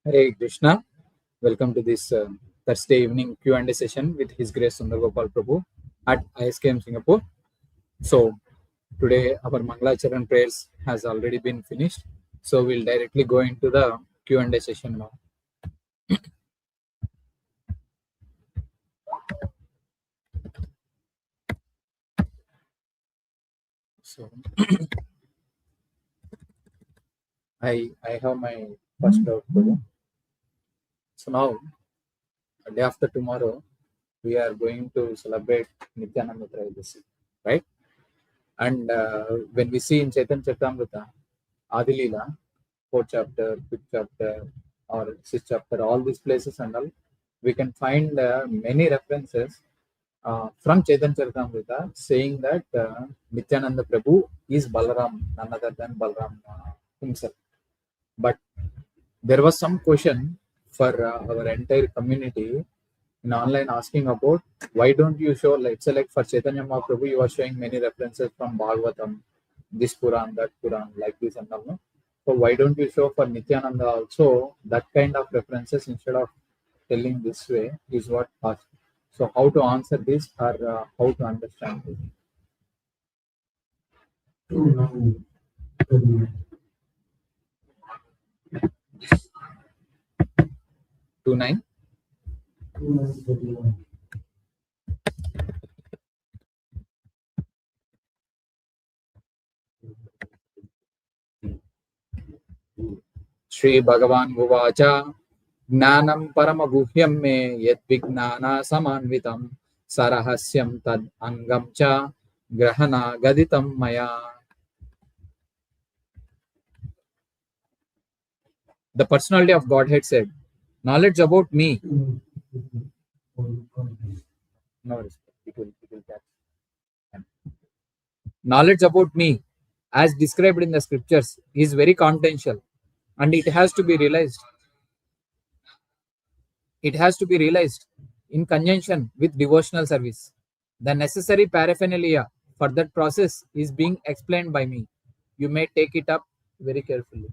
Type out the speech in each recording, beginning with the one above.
Hey Krishna, welcome to this Thursday evening Q&A session with His Grace Sundar Gopal Prabhu at ISKM Singapore. So today our Mangalacharan prayers has already been finished. So we'll directly go into the Q&A session now. So I have my first doubt, Prabhu. So now, day after tomorrow, we are going to celebrate Nityananda Trayodasi, right? And when we see in Chaitanya Charitamrita, Adilila, fourth chapter, fifth chapter, or sixth chapter, all these places and all, we can find many references from Chaitanya Charitamrita saying that Nityananda Prabhu is Balaram, none other than Balaram himself. But there was some question for our entire community in online asking about why don't you show, let's say, like for Chaitanya Mahaprabhu, you are showing many references from Bhagavatam, this Puran, that Puran, like this and all. No? So why don't you show for Nityananda also that kind of references instead of telling this way is what asked. So how to answer this or how to understand this? 29. Shri Bhagavan Uvacha Gnanam Paramaguhyam me yet Vignana Samanvitam Sarahasyam Tad Angam Cha Grahana Gaditam Maya. The personality of Godhead said, knowledge about me. No, it will catch. Knowledge about me, as described in the scriptures, is very confidential and it has to be realized. It has to be realized in conjunction with devotional service. The necessary paraphernalia for that process is being explained by me. You may take it up very carefully.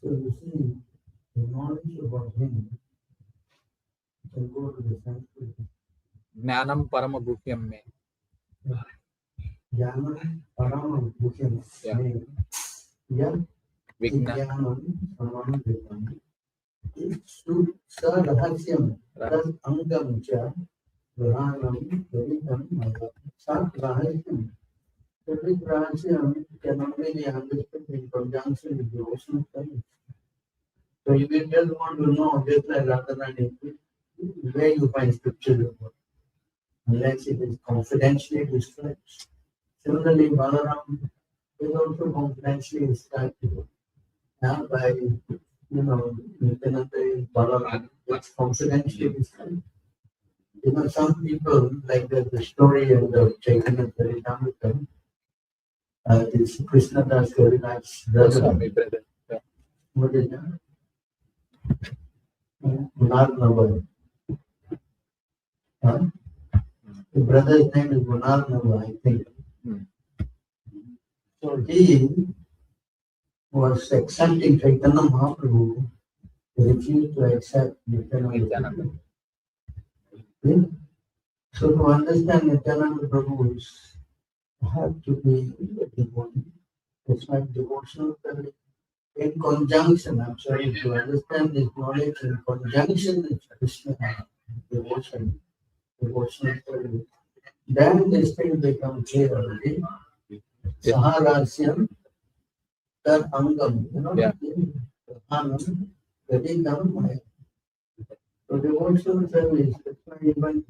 So you see, the knowledge about him can go to the Sanskrit. Gnanam Paramaguhyam me. Jnanam Paramaguhyam me. Yam Vijnanam Samanvitam. Sarahasyam Tad Angam Cha Grahanam Gaditam Maya. Sat Rahasyam. Every Rahasyam cannot be understood in conjunction with the ocean studies. So if you just want to know, just like Radharani, where you find scripture, unless it is confidentially described. Similarly, Balaram is also confidentially described by, Nityananda is Balaram. It's confidentially described. Some people, like the story of the Chaitanya Charitamrita, this Krishna Das Kaviraj brother. What is that? Munarnava. The brother's name is Munarnava, I think. So he was accepting Chaitanya Mahaprabhu, refused to accept Nityananda. Okay? So to understand Nityananda Prabhu, have to be a devotee. It's like devotional service. In conjunction, I'm sorry, to understand this knowledge in conjunction with Krishna devotion, devotional service, then this thing becomes clear already. Saharasyam Tad Angam, Anam, Gadinam Maya. So devotional service, that's why even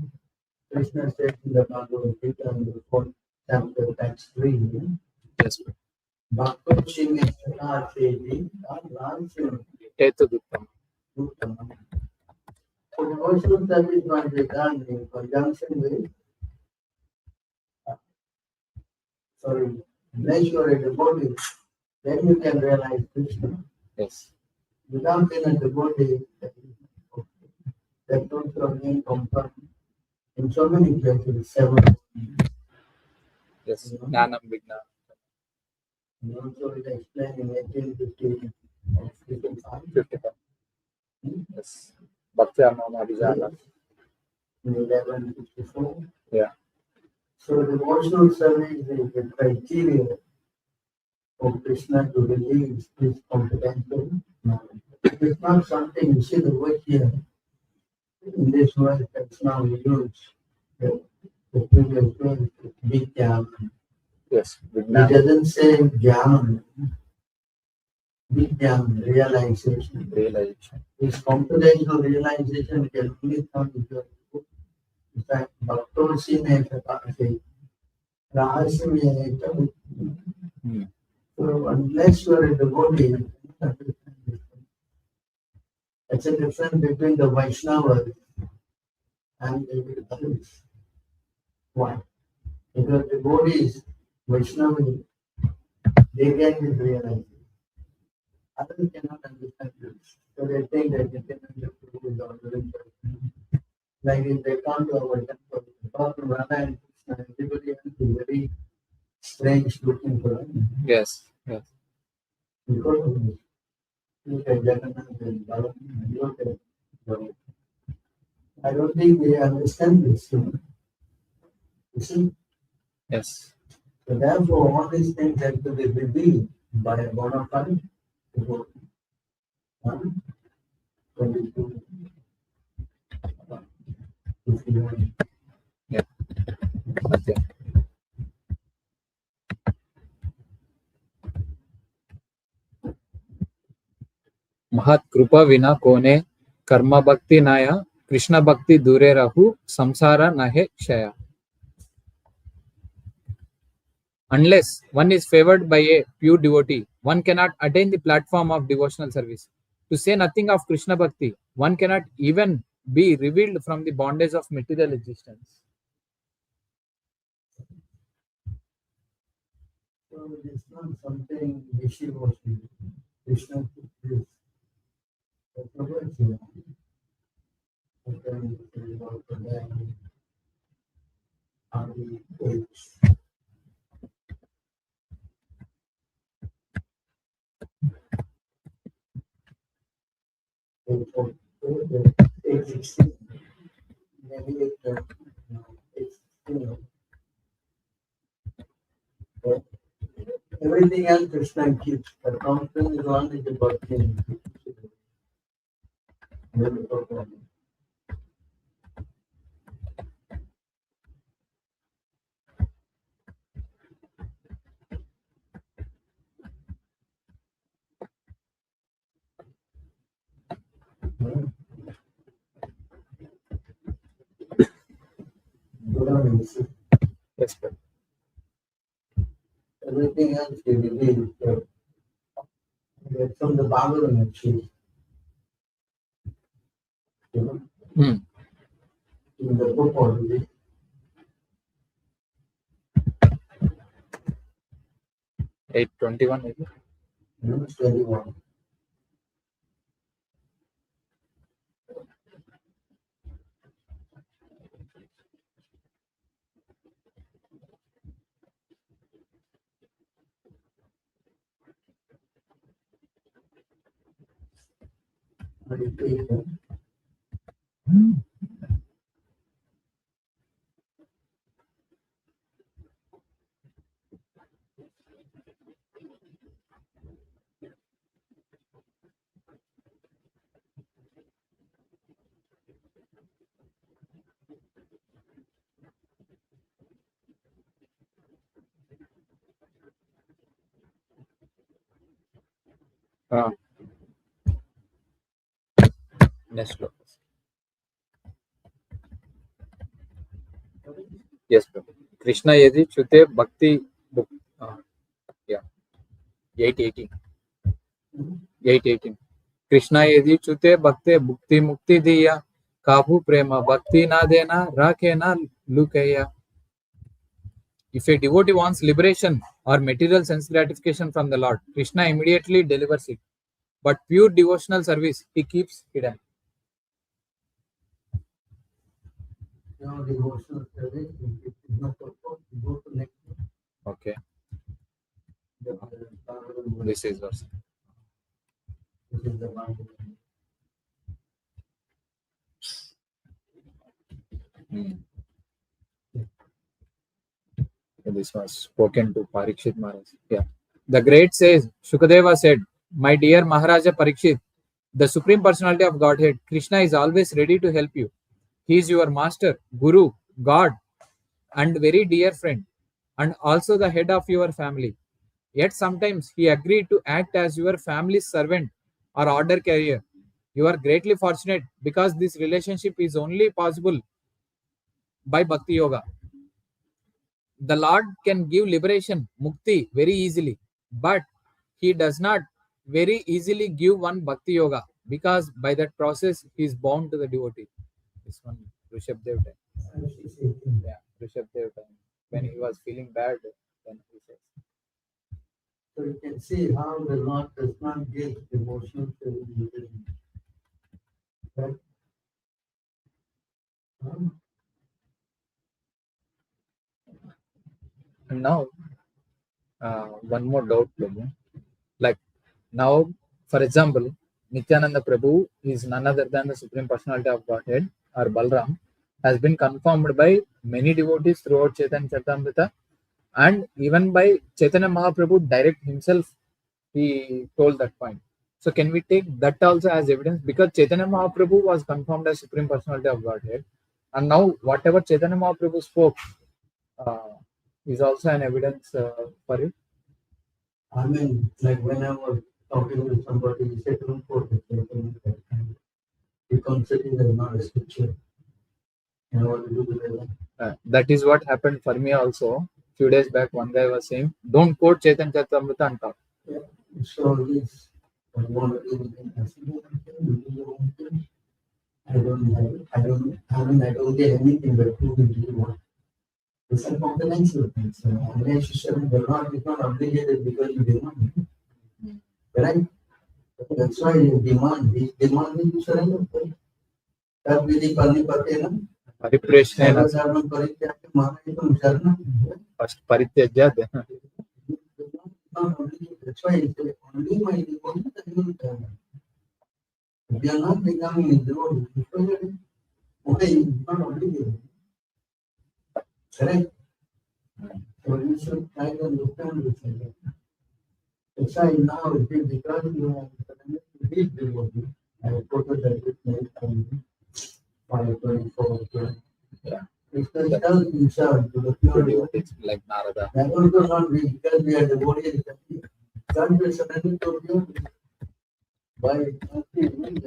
Krishna said in the Bhagavad Gita in the 4th chapter, text 3, Yes, sir. Bhakta Shingi Sahar Seji, Ransam, Tetuduttam. So devotional service must be done in conjunction with, unless you are a devotee, then you can realize Krishna. Yes. Without being a devotee, that also again confirmed in so many places, 7. Yes. Gnanam Vigna. And also it explained in 1850 of Mama Vijana. in 1154. Yeah. So devotional service is the criteria for Krishna to release his confidential knowledge. It's not something you see the word here in this word that's now used. The previous word, Vijnana. Yes. It Vijnana. doesn't say Jnana. Vijnana, realization. Realization. This confidential realization can only come if you're in fact, Bhaktosi ne katase. Rahasya ne katase. So unless you are a devotee, you cannot understand this. It's a difference between the Vaishnavas and the others. Why? Because devotees, Vaishnavas, they get this realization. Others cannot understand this. So they think that they can understand is all very person. Like if they come to our temple, talk to Radha and Krishna, everybody else is very strange looking for them. Yes. Yes. Because of this. Look at Jagannath and Balaram, look at Balaram. I don't think they understand this. You see? Yes. So therefore, all these things have to be revealed by a bona fide devotee. 22, 51. Yeah. Okay. महत कृपा विना कोने कर्म भक्ति नाया कृष्ण भक्ति दूरे रहु संसार नहे क्षय. Unless one is favored by a pure devotee, one cannot attain the platform of devotional service. To say nothing of Krishna Bhakti, one cannot even be revealed from the bondage of material existence. So it's not something Rishi was doing. Krishna took this. That's the word here. According to the Bible, Adi H. 816. Maybe it's but everything else Krishna keeps. The constant is only the bhakti. Yes, sir. Everything else they reveal. From the Bhagavatam actually. In the book already. 821 maybe. 21. Next one. Yes, sir. Krishna yadi chute bhakti. Yeah. 818. 818. Krishna यदि चुते भक्ते भुक्ति मुक्ति दिया काबू प्रेम भक्ति ना देना राखे ना लुकैया. If a devotee wants liberation or material sense gratification from the Lord, Krishna immediately delivers it. But pure devotional service he keeps hidden. Now devotional service is not supposed to go to next one. Okay. Bhagavatam. This is verse. This is the Bhagavatam. This was spoken to Parikshit Maharaj. Yeah. The great says, Shukadeva said, "My dear Maharaja Parikshit, the Supreme Personality of Godhead, Krishna, is always ready to help you. He is your master, guru, God, and very dear friend, and also the head of your family. Yet sometimes he agreed to act as your family's servant or order carrier. You are greatly fortunate because this relationship is only possible by Bhakti Yoga. The Lord can give liberation, mukti, very easily, but he does not very easily give one Bhakti Yoga because by that process he is bound to the devotee." This one, Rishabh Dev time. Yeah, Rishabh Dev time. When he was feeling bad, then he says. So you can see how the Lord does not give emotional feeling. Right? And now, one more doubt, Prabhu. Like now, for example, Nityananda Prabhu is none other than the Supreme Personality of Godhead, or Balram, has been confirmed by many devotees throughout Chaitanya Charitamrita, and even by Chaitanya Mahaprabhu direct himself, he told that point. So can we take that also as evidence? Because Chaitanya Mahaprabhu was confirmed as Supreme Personality of Godhead, and now whatever Chaitanya Mahaprabhu spoke uh, is also an evidence for it. I mean, like when I was talking with somebody, he said, don't quote it. You consider it as not a scripture. You know what to do with it? That is what happened for me also. Few days back, one guy was saying, "Don't quote Chaitanya Charitamrita and talk." Yeah. So this, I want to do with it. I said, "No, I can't do your own thing. I don't get anything but who will do what. It's a confidential thing. So unless you said the Lord is not obligated because you demand. Right? That's why you demand. He's demanding you surrender. तब विधि करनी पड़ती है ना परिप्रेषणेन सर्वधर्म परित्याग के माने तुम शरण first परित्यज्य That's why it's only my devotion that you will. If you are not becoming a devotee, why you not obligated? Correct? So you should try to understand this. That's why now it is because you have big devotee. I quoted that with my family. 524. Yeah. Because he tells himself to the pure devotee. Like Narada. That also not be because we are devotees. God will surrender to pure by nothing.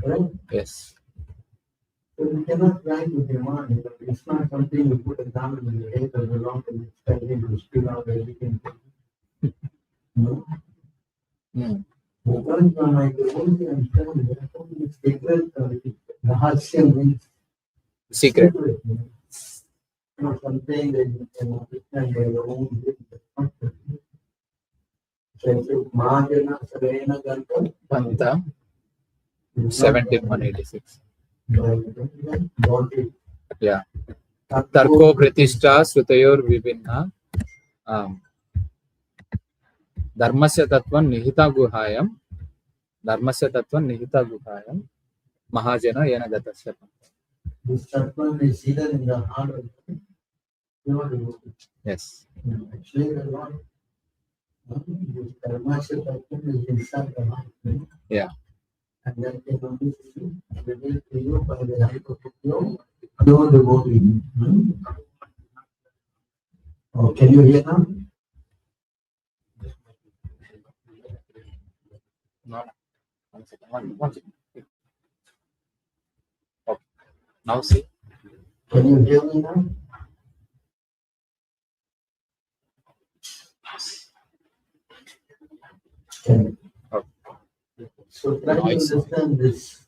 Right? Yes. So we cannot try to demand. It's not something you put a gun in the head of the long and expect him to spill out everything. No. Because from my devotee and friend, it's secret. Rahasya means Secret. Not something that you can understand by your own way. So, Mahajana Sarena Ganta. Panta 17186. Yeah. Tarko Pratishta Srutayor Vibhinna Dharmasya Tattvam Nihita Guhayam Dharmasya Tattvam Nihita Guhayam Mahajana Yena Gatasya. This Tattvam is hidden in the heart of pure devotee. Yes. Actually, the Lord, this Dharmasya Tattvam is inside the heart. Yeah. And that can only be revealed to you by the help of pure devotee. Oh, can you hear now? No. One second. One second. Okay. Now see. Can you hear me now? Can. Okay. So try to understand this.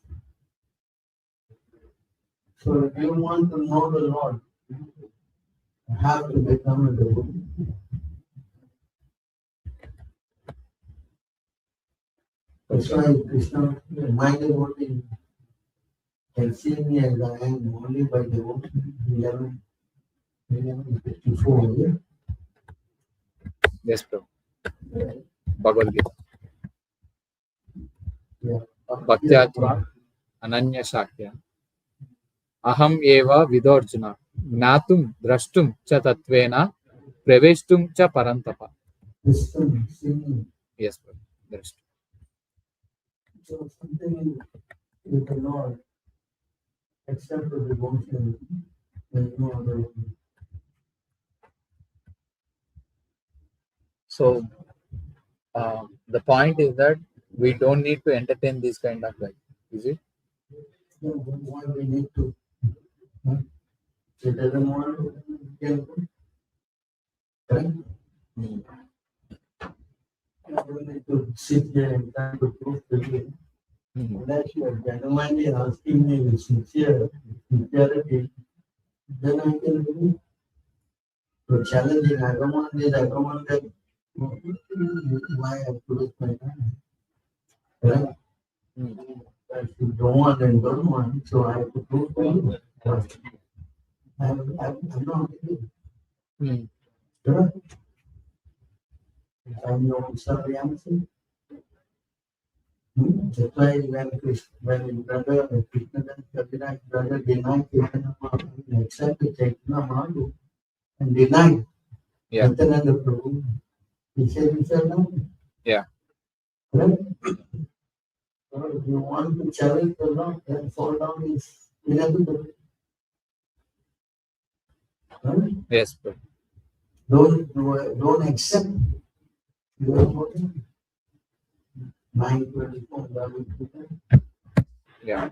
So if you want to know the Lord, you have to become a devotee. That's why Krishna, my devotee, can see me as I am only by devotion. 11:54. Yeah? Yes, bro. Bhagavad Gita. Yeah. Bhaktyatma Ananya Shakya aham eva vidorjuna gnatum drashtum cha tatvena praveshtum cha parantapa. wisdom, seeing. Yes, bro. Drashtum. So something you cannot accept the devotion. There's no other way. So the point is that we don't need to entertain this kind of life, is it? No, why we need to? Huh? It doesn't want to get correct. You don't need to sit there and try to prove to you. Unless you are genuinely asking me with sincerity, then I can do it. Challenging, I don't want this, I don't want that. Why I have to waste my time? Right? If you don't want, then don't want. So I have to prove to you. I'm not kidding. Correct? I'm your sorry answer. That's why when brother Krishna Kaviraj brother denied Chaitanya Mahaprabhu, accepted Chaitanya Mahaprabhu and denied Chaitanya Prabhu, he said he fell down. Yeah. Right? So if you want to challenge the Lord, then fall down is inevitable. Right? Yes, bro. Don't accept your body. 9:24. Yeah.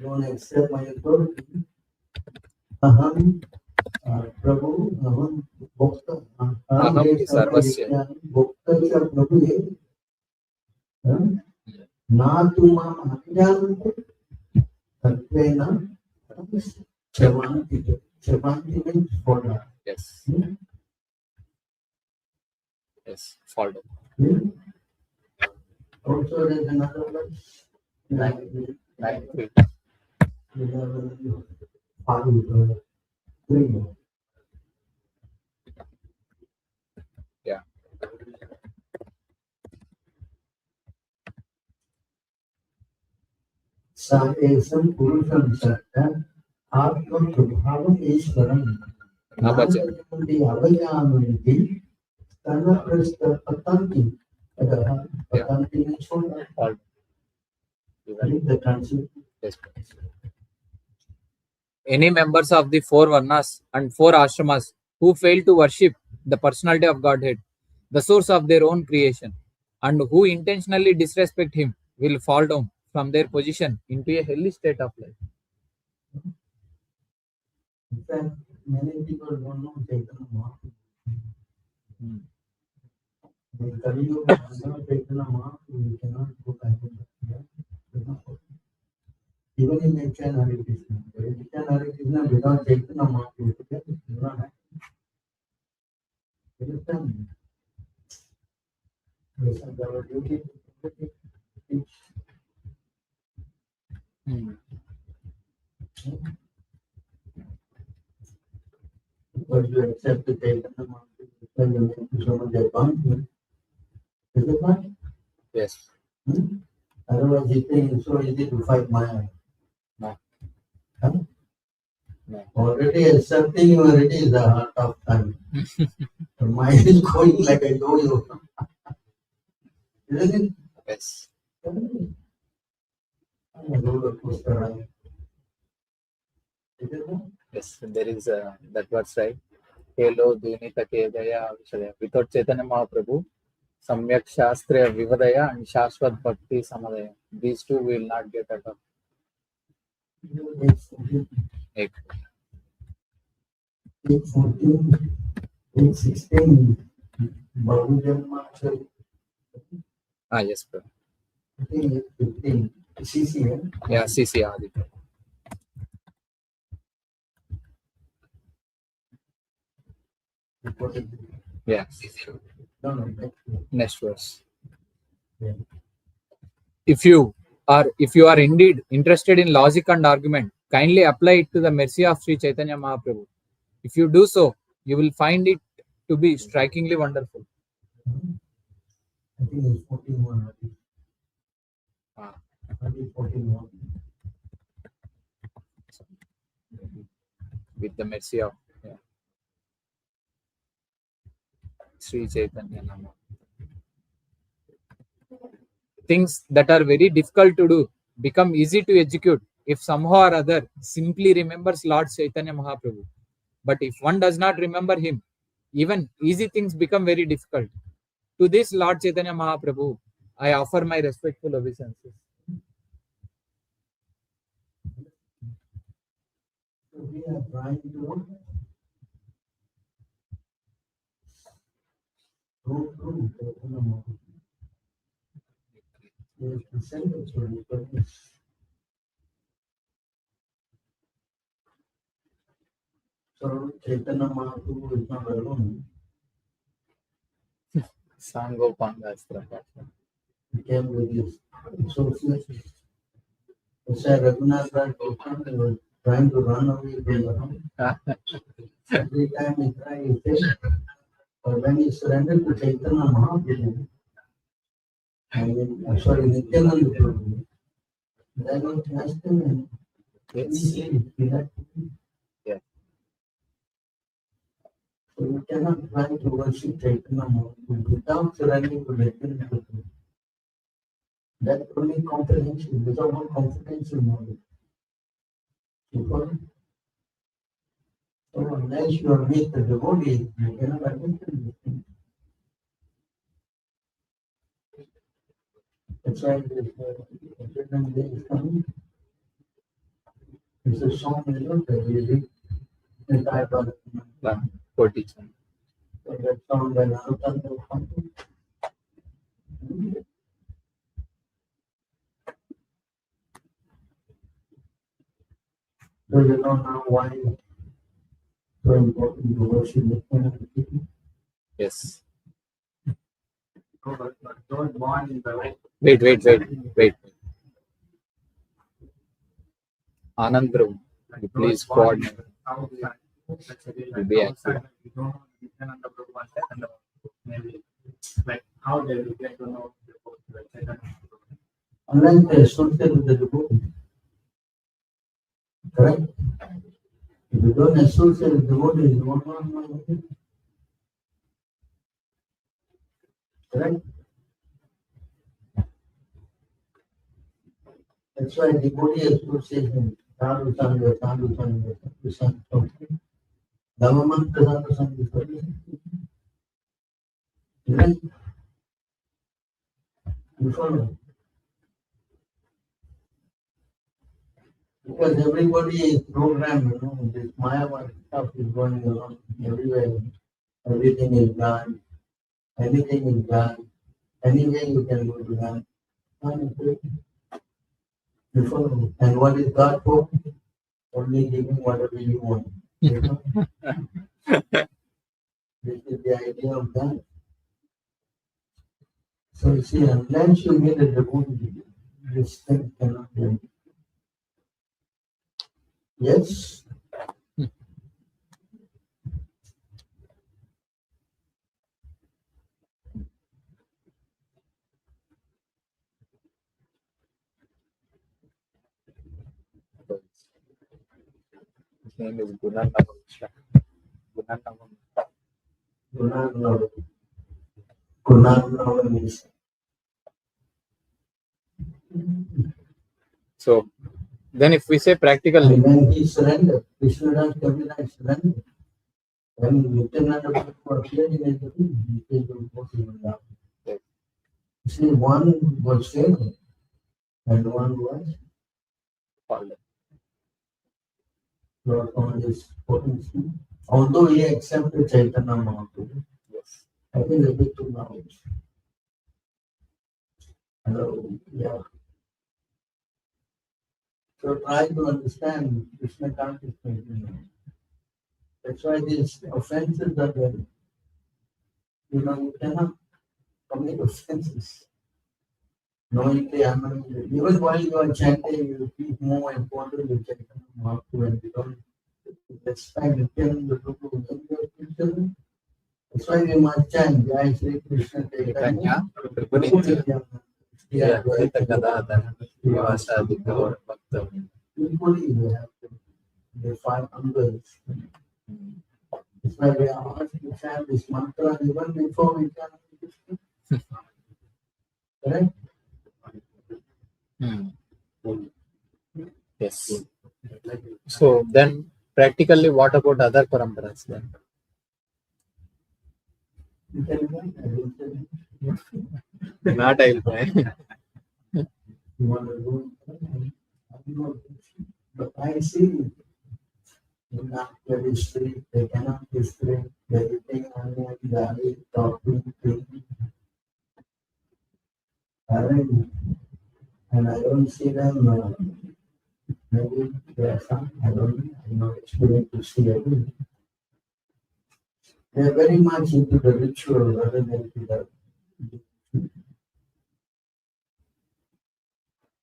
Don't accept my authority. Aham, Prabhu, aham, Bhokta, Aham aham, hi sarvasya. Bhokta cha Prabhu hai. Na tu mam ajnanam tatvena chavanti. Chavanti means fall down. Yes. Yes. Fall down. Also, there is another one. Like 9-3. 3. Yeah. Sa esam purusham satta atma prabhavam ishvaram. Navajanti avajananti tana prasta patanti. Patanti means fall down. The translation. Yes. Any members of the 4 Varnas and 4 Ashramas who fail to worship the personality of Godhead, the source of their own creation, and who intentionally disrespect Him will fall down from their position into a hellish state of life. In fact, many people don't know Chaitanya Mahaprabhu. In Kali Yuga, without Chaitanya Mahaprabhu, you cannot go back to that. Even in Nityan Hare Krishna. Nityan Hare Krishna without Chaitanya Mahaprabhu, it will not happen. Understand? Yes, and our duty to teach. Because you accept the Chaitanya Mahaprabhu, then you make so much advancement. Is it not? Yes. Otherwise, you think it's so easy to fight Maya. No. Huh? No. Already accepting you already is a hard tough time. The mind is going like a yo-yo. Isn't it? Yes. A roller coaster ride. Is it not? Yes. There is that what's right. Kelo Dunita Kedaya Vishaya. Without Chaitanya Mahaprabhu, Samyak Shastra Vivadaya and Shashwat Bhakti Samadaya. These two will not get at all. 8. 8:14, 8:16, Bahujanma, Yes, bro. 8:15, CC, Yeah, CC Adi. Yeah. No, Next verse. Yeah. If you are indeed interested in logic and argument, kindly apply it to the mercy of Sri Chaitanya Mahaprabhu. If you do so, you will find it to be strikingly wonderful. I think it's 14:1. Ah. 14:1. with the mercy of Sri Chaitanya Nama. Things that are very difficult to do become easy to execute if somehow or other simply remembers Lord Chaitanya Mahaprabhu. But if one does not remember him, even easy things become very difficult. To this Lord Chaitanya Mahaprabhu, I offer my respectful obeisances. So we are trying to go through Chaitanya Mahaprabhu. He has presented for the purpose. So Chaitanya Mahaprabhu is not alone. Sangopangastra. He came with his associates. Sir Raghunath Rai Gopal was trying to run away from the home. Every time he tried, he failed. But when he surrendered to Chaitanya Mahaprabhu, Nityananda Prabhu, then he asked him, and he had to be. Yeah. So you cannot try to worship Chaitanya Mahaprabhu without surrendering to Nityananda Prabhu. That's only comprehension, without comprehensive knowledge. So unless you are with the devotee, you cannot understand this thing. That's why this Chaitanya Day is coming. It's a song, that we read in the Bible. 40. So that song by Narottam Prabhu. So you know now why it's so important to worship Nityananda Prabhu. Yes. But not born in the right. Wait. Anand Prabhu, please coordinate. Be active. Like how they will get to know Unless they associate with the devotee. Correct? If you don't associate with the devotee, you won't know. Correct? That's why devotee association, Sadhu Sangha, government Sadhu Sangha. Right? You follow? Because everybody is programmed, this Mayavad stuff is going on everywhere. Everything is done. Anything is done. Anyway, you can go to God. You follow? And what is God for? Only giving whatever you want. You know? This is the idea of God. So you see, unless you get a devotee, this thing cannot be. Yes? His name is Gunanam. Gunanam is. So then if we say practically, And when he surrendered, Krishnadas Kaviraj surrendered. When Nityananda Prabhu appeared in his room, he said, "What is that?" You see, one was favored and one was Lord on his potency. Although he accepted Chaitanya Mahaprabhu, yes. I think a bit too much. Yeah. So try to understand Krishna consciousness. That's why these offenses are there. You cannot commit offenses. Knowingly, unknowingly. Even while you are chanting, you keep more important with Chaitanya Mahaprabhu and you don't respect Nityananda Prabhu. That's why we must chant Jai Shri Krishna Chaitanya. Equally, we have to the five angles. That's why we are asked to chant this mantra even before we chant Krishna. Correct? Yes. So then, practically, what about other paramparas then? You can go, I will tell you. Not I'll try. You want to do it? I'm not, but I see not very strict, they cannot be strict, they think only the talking thing. And I don't see them, maybe there are some, I don't know, I'm not experienced to see everything. They're very much into the ritual rather than to the.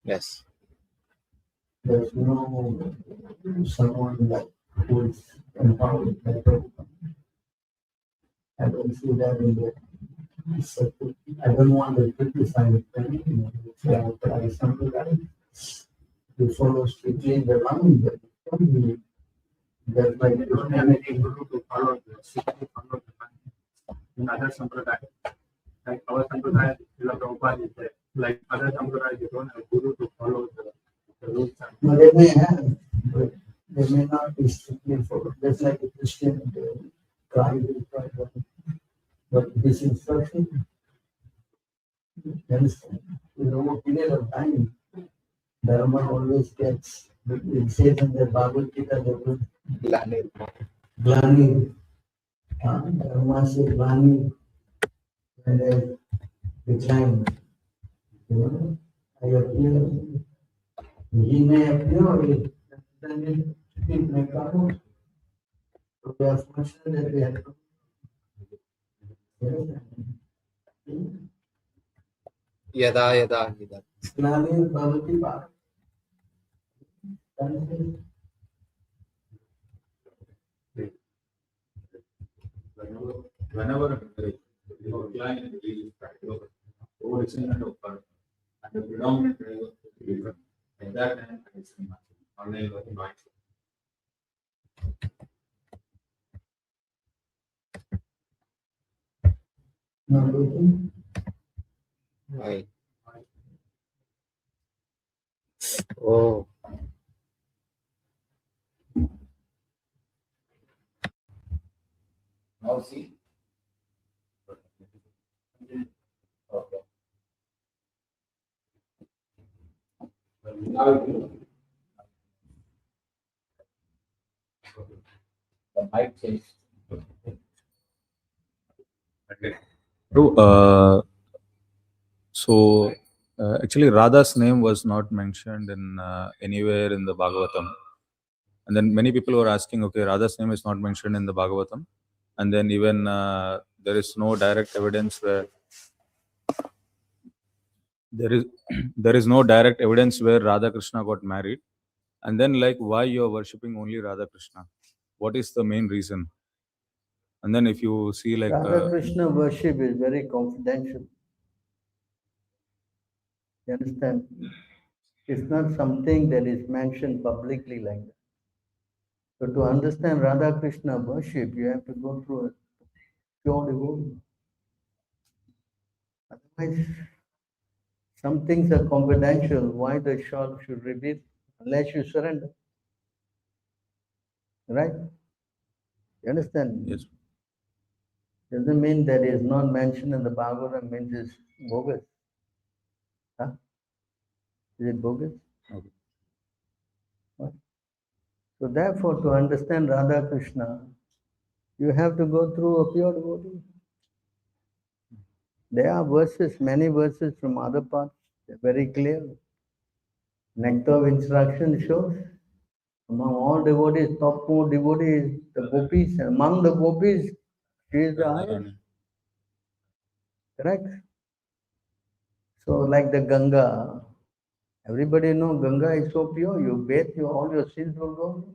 Yes. There's no someone like who is empowered by Prabhupada. I don't see that in the circle. I don't want to criticize anything. Say I try something like to follow strictly the line, but that's like They don't have any guru to follow the strictly follow the line. In other sampradaya, like our sampradaya, Srila Prabhupada is there. Like other sampradaya, they don't have guru to follow the rules. No, they may have, but they may not be strictly followed. Just like a Christian, they try to try to. But this instruction, you understand, in over a period of time, Dharma always gets, it says in the Bhagavad Gita, Glanir. Glani, Dharma says Glani, and then decline. You know, I appear, he may appear, or then it may come out. So we are fortunate that we have to. Yada yada yada. Glani Bhavati Bhava. Whenever client is practical, original of and the predominant different. At that time, I see online learning mindset. Not working. Why? Oh. Now see. Okay. Now the mic change. Okay. True. Actually, Radha's name was not mentioned in anywhere in the Bhagavatam. And then many people were asking, okay, Radha's name is not mentioned in the Bhagavatam. And then even there is no direct evidence where there is no direct evidence where Radha Krishna got married. And then like why you are worshipping only Radha Krishna? What is the main reason? And then if you see like Radha Krishna worship is very confidential. You understand? It's not something that is mentioned publicly like that. So to understand Radha Krishna worship, you have to go through a pure devotee. Otherwise, some things are confidential. Why the shop should reveal unless you surrender? Right? You understand? yes, Doesn't mean that is not mentioned in the Bhagavatam means it's bogus. Huh? Is it bogus? okay. What? So therefore, to understand Radha Krishna, you have to go through a pure devotee. There are verses, many verses from other parts, they're very clear. Nectar of instruction shows among all devotees, topmost devotee is the gopis. Among the gopis, she is the highest. Correct? So like the Ganga, everybody know Ganga is so pure, you bathe, all your sins will go.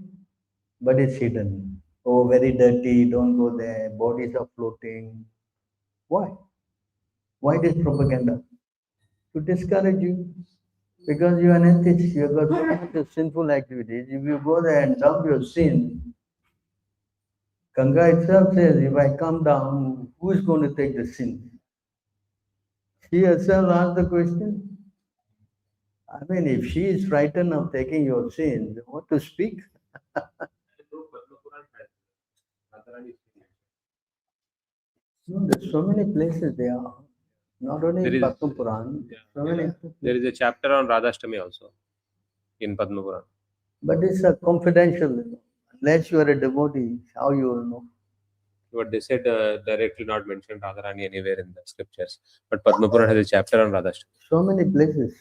But it's hidden. Oh, very dirty, don't go there, bodies are floating. Why? Why this propaganda? To discourage you. Because you are an atheist, you have got so much of sinful activities. If you go there and dump your sin, Ganga itself says, if I come down, who is going to take the sin? She herself asked the question. I mean, if she is frightened of taking your sins, what to speak? No, there's so many places there are. Not only There in is- Padma Puran, so many other There places. is a chapter on Radhashtami also in Padma Puran. But it's a confidential. Unless you are a devotee, how you will know? But they said directly not mentioned Radharani anywhere in the scriptures. But Padma Puran has a chapter on Radhashtami. So many places.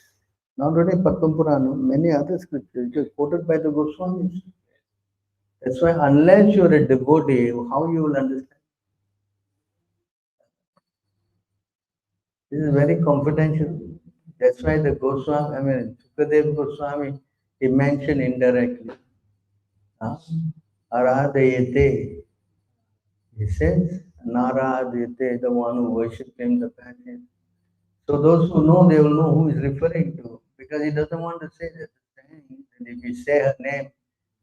Not only Padma Puran, many other scriptures, just quoted by the Goswamis. That's why unless you are a devotee, how you will understand? This is very confidential. That's why the Goswami, I mean, Sukadev Goswami, he mentioned indirectly. Aradayate. He says, Naradayate, the one who worships him, the passion. So those who know, they will know who is referring to, because he doesn't want to say that thing. And if he say her name,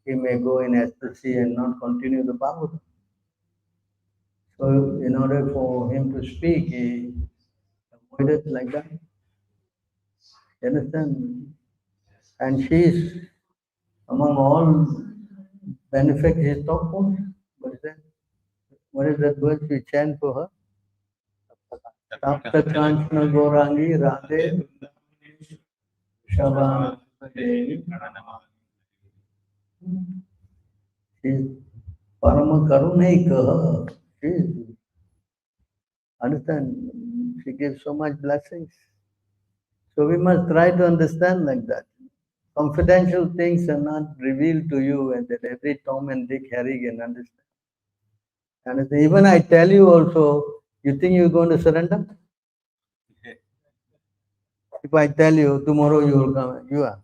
he may go in ecstasy and not continue the Bhagavatam. So in order for him to speak, he avoided like that. You understand? And she is among all benefits his top most. What is that? What is that verse we chant for her? Tapta Kanchana Gorangi Radhe Shabana. She is Parama Karunaika. She is, understand? She gives so much blessings. So we must try to understand like that. Confidential things are not revealed to you, and that every Tom and Dick, Harry can understand. And even I tell you also, you think you're going to surrender? If I tell you tomorrow you will come, you are.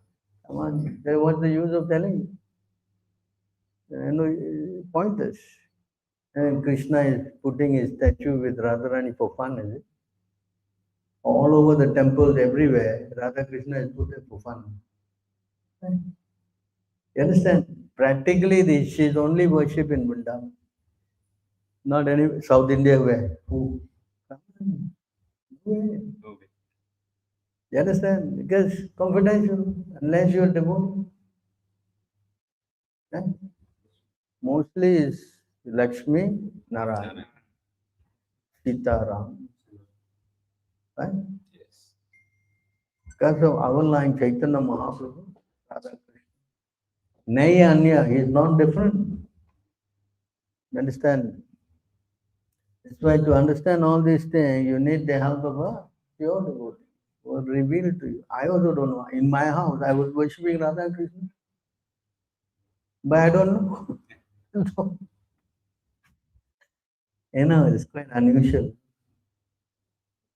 Come on, then what's the use of telling you? You know, pointless. And Krishna is putting his statue with Radharani for fun, is it? All over the temples, everywhere, Radha Krishna is put there for fun. You understand? Practically, she is only worship in Vrindavan. Not any South India where. Who? You understand? Because confidential, unless you are devoted. Right? Mostly is Lakshmi, Narayana, Sita, Ram. Right? Because of our line, Chaitanya Mahaprabhu, Radha Krishna. Nay Anya, he is not different. You understand? That's why to understand all these things, you need the help of a pure devotee who will reveal to you. I also don't know. In my house, I was worshipping Radha Krishna. But I don't know. You know, it's quite unusual.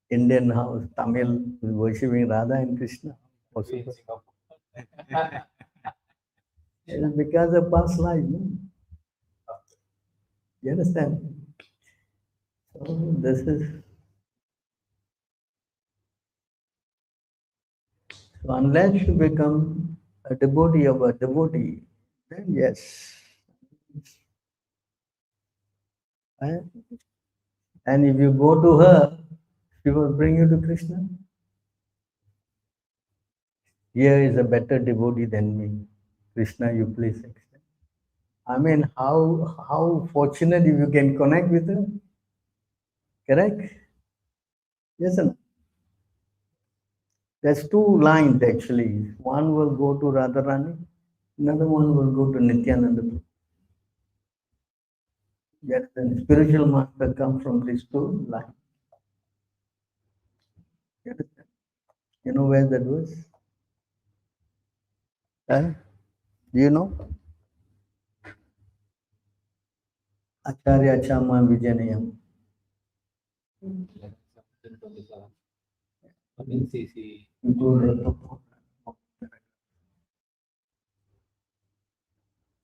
Indian house, Tamil, worshipping Radha and Krishna. Possible. It is because of past life. No? You understand? So this is. So unless you become a devotee of a devotee, then yes. Right? And if you go to her, she will bring you to Krishna. Here is a better devotee than me. Krishna, you please accept. I mean, how fortunate if you can connect with her. Correct? Yes or no? There's two lines actually. One will go to Radharani, another one will go to Nityananda. Yes, the spiritual master comes from these two lines. You understand? You know where that was? Huh? Do you know? Acharya Chama Vijayanam.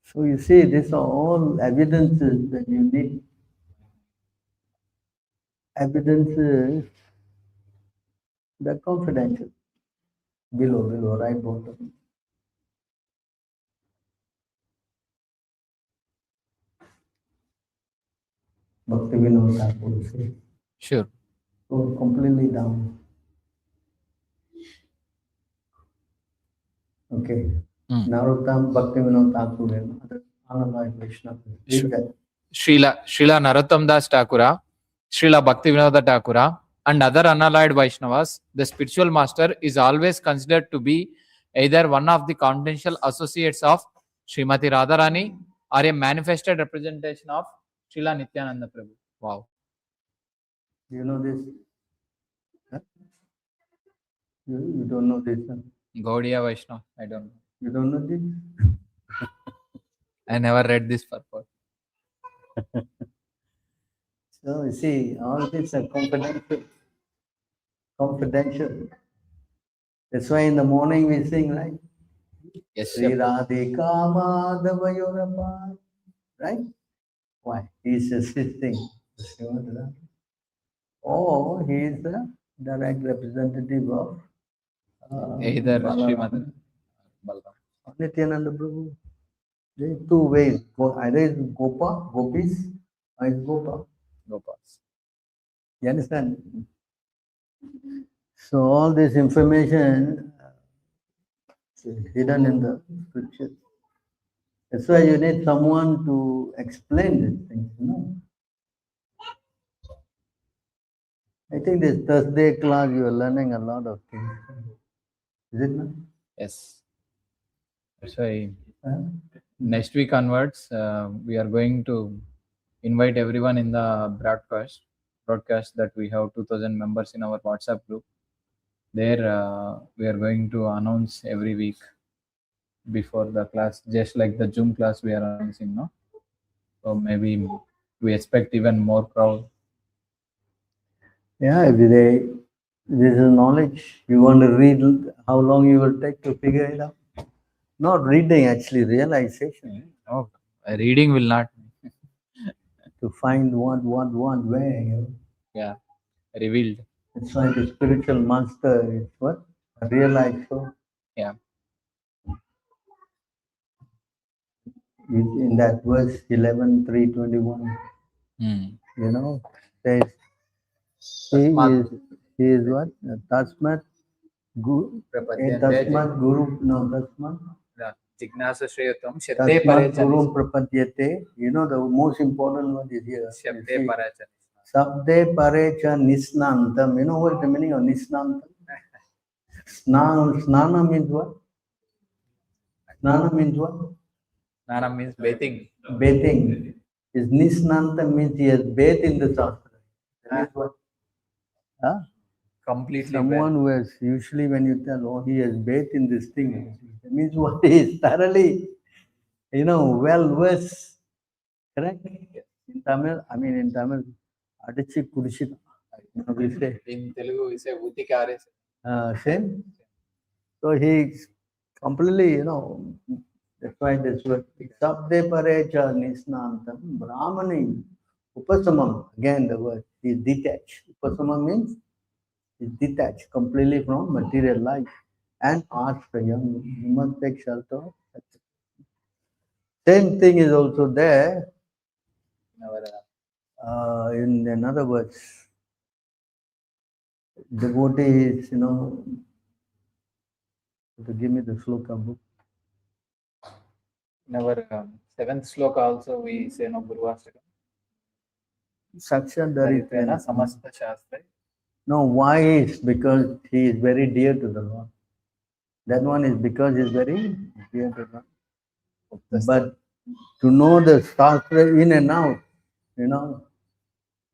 So you see, these are all evidences that you need. Evidences that are confidential. below, right bottom. Bhakti Vinod Thakur say. Sure. Go completely down. Okay. Narottam Bhakti Vinod Thakur and Anandai Krishna. Read that. Srila Narottam Das Thakura, Srila Bhaktivinoda Thakura, and other unallied Vaishnavas, the spiritual master is always considered to be either one of the confidential associates of Srimati Radharani or a manifested representation of Srila Nityananda Prabhu. Wow. You know this? Huh? You don't know this? Huh? Gaudiya Vaishnava, I don't know. You don't know this? I never read this purport. So you see, all these are confidential. Confidential. That's why in the morning we sing, right? Yes, Sri Radhika Madhavayorapa. Right? Why? He's assisting. Or he is the direct representative of either Balaram. Srimati Balaram. Nityananda Prabhu. There are two ways. Either is Gopa, Gopis, or is Gopa. Gopals. You understand? So all this information is hidden in the scriptures. That's why you need someone to explain these things, you know. I think this Thursday class you are learning a lot of things. Is it not? Yes. That's why Huh? next week onwards, we are going to invite everyone in the broadcast that we have 2000 members in our WhatsApp group. There we are going to announce every week before the class, just like the Zoom class we are announcing now. So maybe we expect even more crowd. Yeah, every day. This is knowledge. You want to read, how long you will take to figure it out? Not reading, actually, realization. Oh, reading will not. To find what, where. You know? Yeah, revealed. That's why the spiritual master is what? A realized soul. Yeah. In that verse 11:3:21, you know, says he is what? Tasmat Guru. Tasmat Guru. No, Tasmat. Jignasa Shreyatam Tasmat Guru Prapadyate. You know, the most important one is here. Sabde Parecha Nisnantam. You know what is the meaning of Nisnantam? Snana means what? Snana means what? Snana means bathing. Bathing. Is Nisnantam means he has bathed in the Shastra. That means what? Huh? Completely. Someone who has, usually when you tell, oh, he has bathed in this thing, that means what? He is thoroughly, you know, well versed. Correct? In Tamil, Adichi Kudishita. We say. In Telugu, we say Utikare. Same. So he's completely, you know, that's why this word. Sabde Parecha Nisnantam Brahmani Upasamam. Again, the word is detached. Upasamam means is detached completely from material life and ashrayam. You must take shelter. Same thing is also there. In other words, devotee is, you know, to give me the sloka book. In our seventh sloka also we say no Guruvastakam. Saksha Daritena Daritena. Samasta Shastra. No, why is? Because he is very dear to the Lord. That one is because he is very dear to the Lord. But to know the Shastra in and out, you know,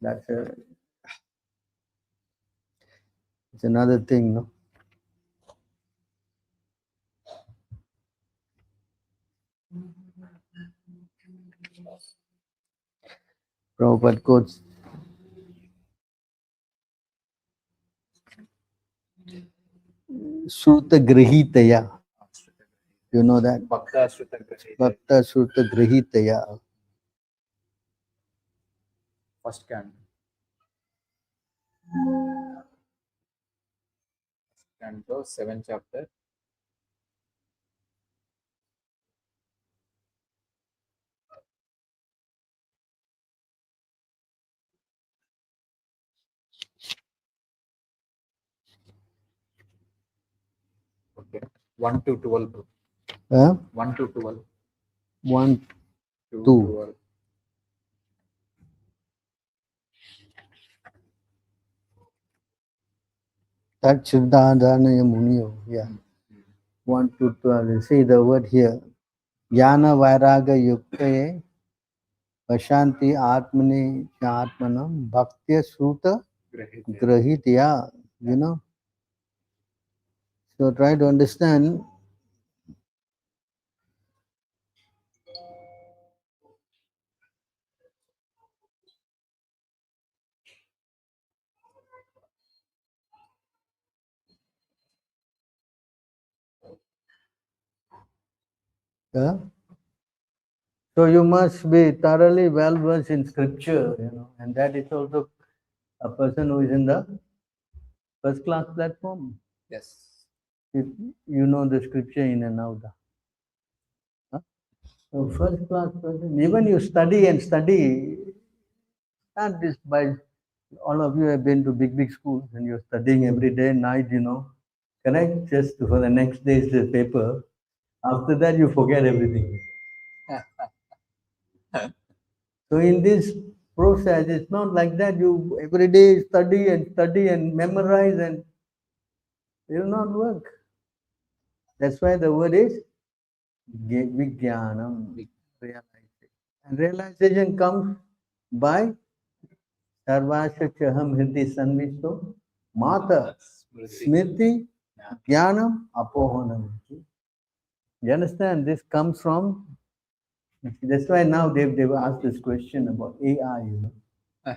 that's it's another thing, no? Prabhupada quotes, Sruta Grihitaya. You know that? Bhakta Sruta Grahita. Bhakta Sruta Grihitaya. First canto. and 7th chapter. Okay, 1 to 12. 1 to 12. 1, To 2. 12. That Siddharthanaya Muniyo. Yeah. 1 to 12. You see the word here. Jnana Vairaga Yuktaye Pashanti Atmani Atmanam Bhaktya Sruta Grahitya. You know. So try to understand. Yeah. So you must be thoroughly well versed in scripture, you know, and that is also a person who is in the first class platform. Yes. If you know the scripture in and out. Huh? So first class person, even you study and study, not this by all of you have been to big schools and you're studying every day, night, you know, correct? Just for the next day's paper. After that, you forget everything. So in this process, it's not like that. You every day study and memorize, and it will not work. That's why the word is Vijnanam, realization. And realization comes by Sarvasya Chaham Hridi Sanvisto Mata Smriti Jnanam Apohanam. You understand? This comes from, that's why now they've asked this question about AI, you know.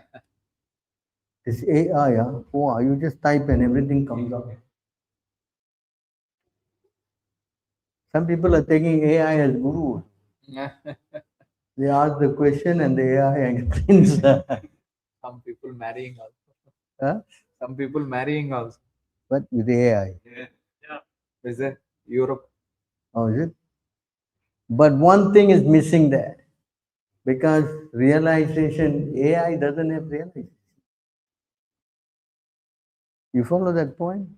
This AI, oh, you just type and everything comes out. Some people are taking AI as guru. They ask the question and the AI explains. Some people marrying also. Huh? Some people marrying also. But with AI. Yeah. Is it Europe? Oh, is it? But one thing is missing there. Because realization, AI doesn't have realization. You follow that point?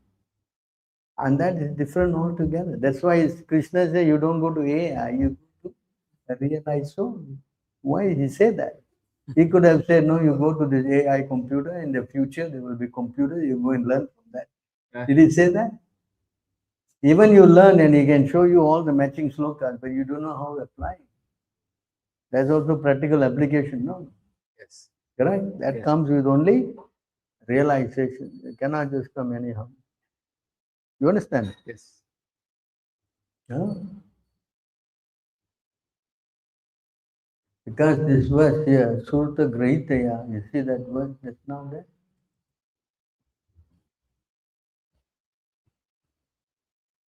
And that is different altogether. That's why Krishna said you don't go to AI, you go to realize soul. Why did he say that? He could have said, no, you go to this AI computer, in the future there will be computers, you go and learn from that. Did he say that? Even you learn and he can show you all the matching slokas, but you don't know how to apply. That's also practical application, no? Yes. Correct? That Yes. comes with only realization. It cannot just come anyhow. You understand? Yes. Yeah? Because this verse here, Surta Grahitaya, you see that word that's now there?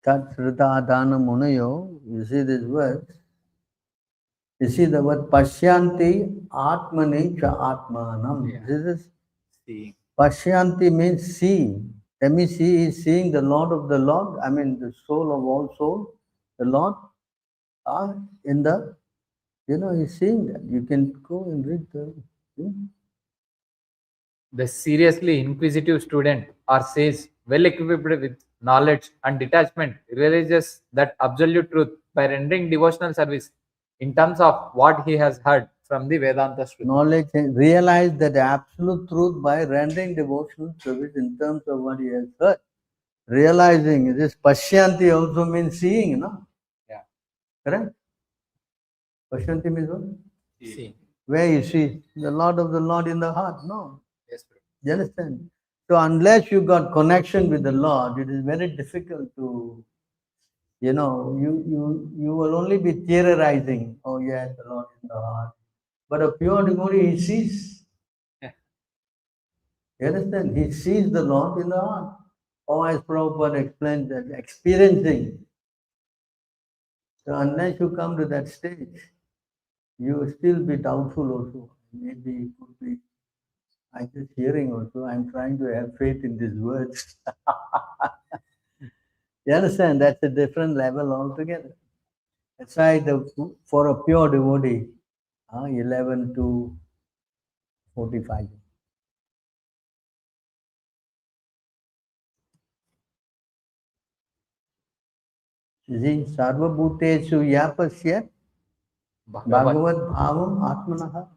Tat Srita Adana Munayo, you see this word? You see the word Pashyanti Atmani Cha Atmanam. Yeah. This is Seeing. Pashyanti means seeing. That means he is seeing the Lord of the Lord, I mean the soul of all souls, the Lord are in the, you know, he's seeing that. You can go and read the. The seriously inquisitive student or says well equipped with knowledge and detachment realizes that absolute truth by rendering devotional service in terms of what he has heard from the Vedanta Shruti. Knowledge and realize that absolute truth by rendering devotional service in terms of what he has heard. Realizing this Pashyanti also means seeing, you know? Yeah. Correct? Pashyanti means what? Seeing. Where you see the Lord of the Lord in the heart, no? Yes, Prabhu. You understand? So unless you got connection with the Lord, it is very difficult to, you know, you will only be theorizing. Oh yes, the Lord is in the heart. But a pure devotee, he sees. You understand? He sees the Lord in the heart. Or as Prabhupada explained that experiencing. So unless you come to that stage, you will still be doubtful also. Maybe it could be, I'm just hearing also, I'm trying to have faith in these words. You understand? That's a different level altogether. That's why for a pure devotee, 11 to 45. You see, Sarva Bhuteshu Yapasya Bhagavad Bhavam Atmanaha.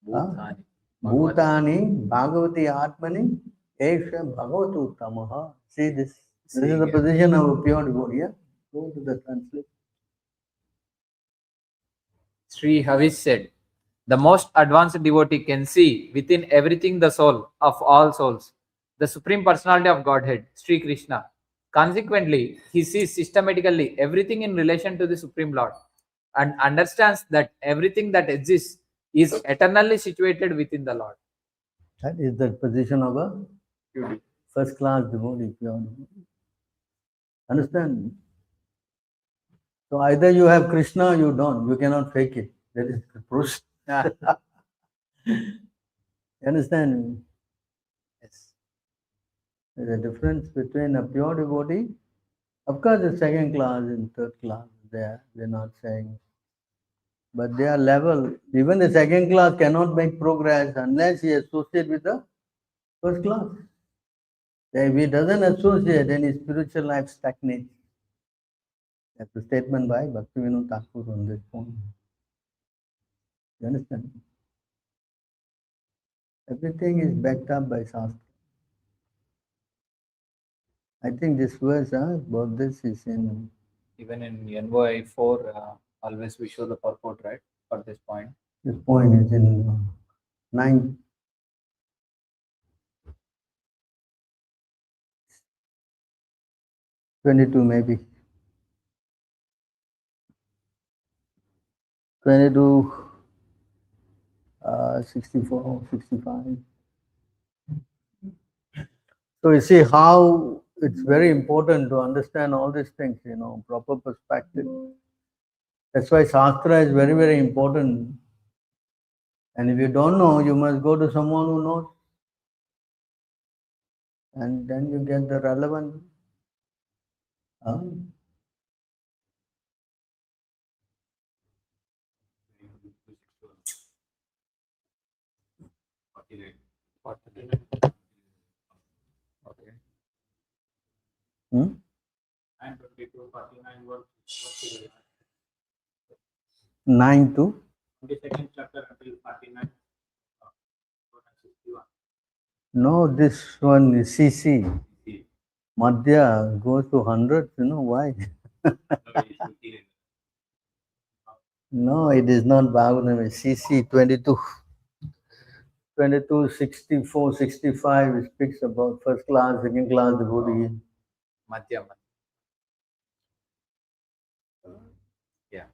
Bhutani. Bhutani Bhagavati Atmani Esha Bhagavatu Tamaha. See this? This is the position of a pure devotee. Yeah? Go to the translation. Sri Havish said, the most advanced devotee can see within everything the soul of all souls, the Supreme Personality of Godhead, Sri Krishna. Consequently, he sees systematically everything in relation to the Supreme Lord and understands that everything that exists is eternally situated within the Lord. That is the position of a first class devotee, pure devotee. Understand? So either you have Krishna or you don't. You cannot fake it. That is the process. Understand? Yes. There's a difference between a pure devotee. Of course, the second class and third class, they're not saying. But they are level. Even the second class cannot make progress unless he associates with the first class. If he doesn't associate, then his spiritual life stagnates. That's a statement by Bhaktivinoda Thakur on this point. You understand? Everything is backed up by Shastra. I think this verse about this is in... Even in NOI 4, always we show the purport, right, for this point. This point is in 9. '22 maybe. 22, 64, 65. So you see how it's very important to understand all these things, proper perspective. That's why Shastra is very, very important. And if you don't know, you must go to someone who knows. And then you get the relevant. Okay. 9 to 22nd chapter until 49. no, this one is CC. Madhya goes to 100. You know why? No, it is not Bhagavatam. It's CC 22. 22, 64, 65. It speaks about first class, second class devotee. Madhyam. Yeah.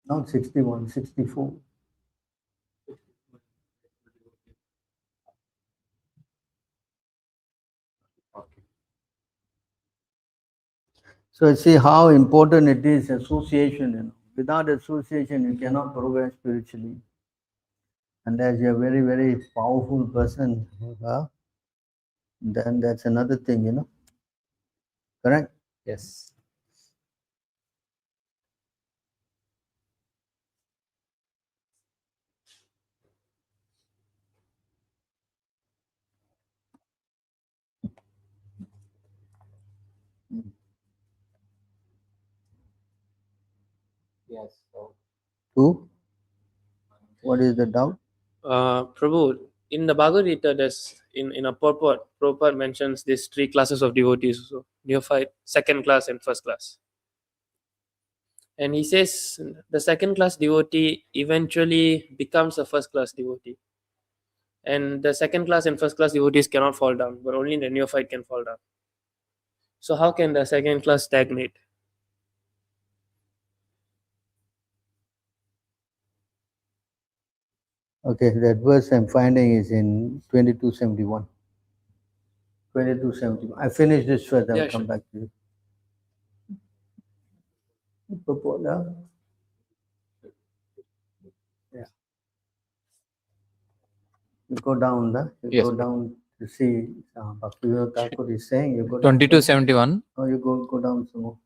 Not 61, 64. Okay. So see how important it is, association. Without association, you cannot progress spiritually. And as you're a very, very powerful person, then that's another thing, Correct? Yes. Yes. So, Two. What is the doubt? Prabhu, in the Bhagavad Gita, there's in a purport, Prabhupada mentions these 3 classes of devotees: so neophyte, second class, and first class. And he says the second class devotee eventually becomes a first class devotee. And the second class and first class devotees cannot fall down, but only the neophyte can fall down. So how can the second class stagnate? Okay, that verse I'm finding is in 2271. 2271. I finished this first, I'll come back to you. Purport, yeah. You go down, you Yes, go down You see, Bhaktivinoda Thakur is saying, you go down. 2271. Oh, you go down some more.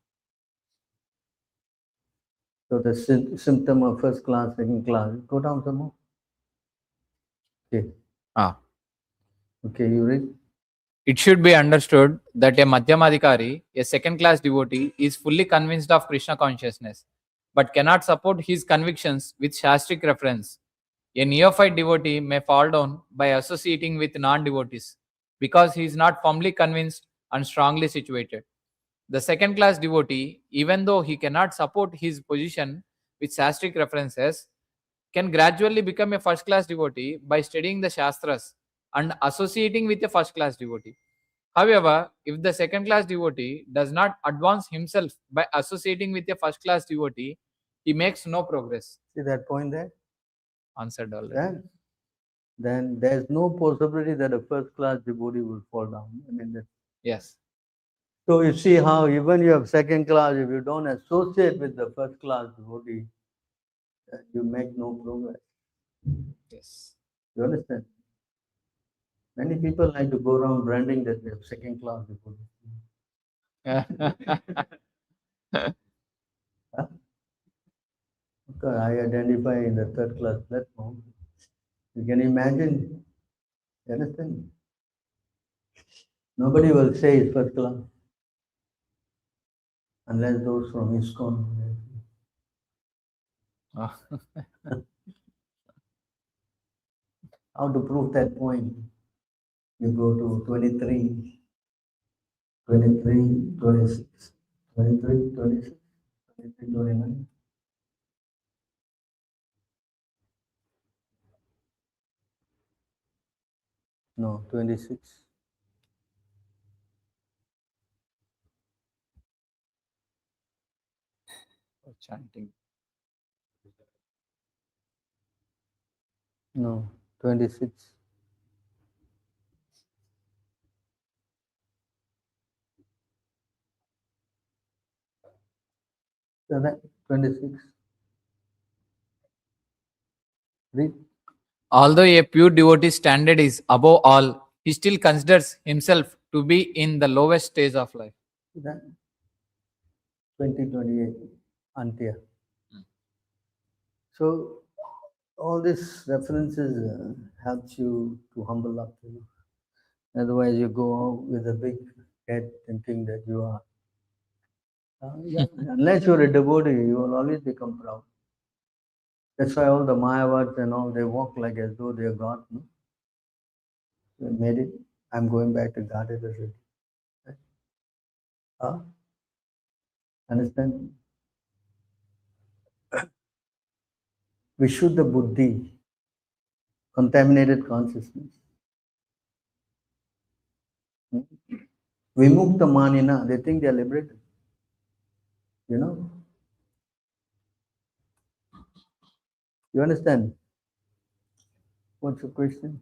So the symptom of first class, second class, go down some more. Okay. Okay, you read. It should be understood that a Madhyamadikari, a second-class devotee, is fully convinced of Krishna consciousness, but cannot support his convictions with Shastric reference. A neophyte devotee may fall down by associating with non-devotees, because he is not firmly convinced and strongly situated. The second-class devotee, even though he cannot support his position with Shastric references, can gradually become a first-class devotee by studying the Shastras and associating with a first-class devotee. However, if the second-class devotee does not advance himself by associating with a first-class devotee, he makes no progress. See that point there? Answered already. Then there's no possibility that a first class devotee will fall down. I mean, Yes. so you see how even you have second class, if you don't associate with the first class devotee, you make no progress. Yes. You understand? Many people like to go around branding that they have second class devotee. Because I identify in the third class platform. You can imagine. You understand? Nobody will say it's first class unless those from ISKCON. How to prove that point? You go to 23, 23, 26, 23, 26, 23, 29. No, 26. Chanting. No, 26. So that 26. Read. Although a pure devotee's standard is above all, he still considers himself to be in the lowest stage of life. That 2028 Antya. So all these references helps you to humble up. You know? Otherwise, you go out with a big head thinking that you are. Unless you're a devotee, you will always become proud. That's why all the Mayavats and all, they walk like as though they are God. No? They made it. I'm going back to God as a Understand? Vishuddha buddhi, contaminated consciousness. Vimukta manina, they think they are liberated. You know? You understand? What's your question?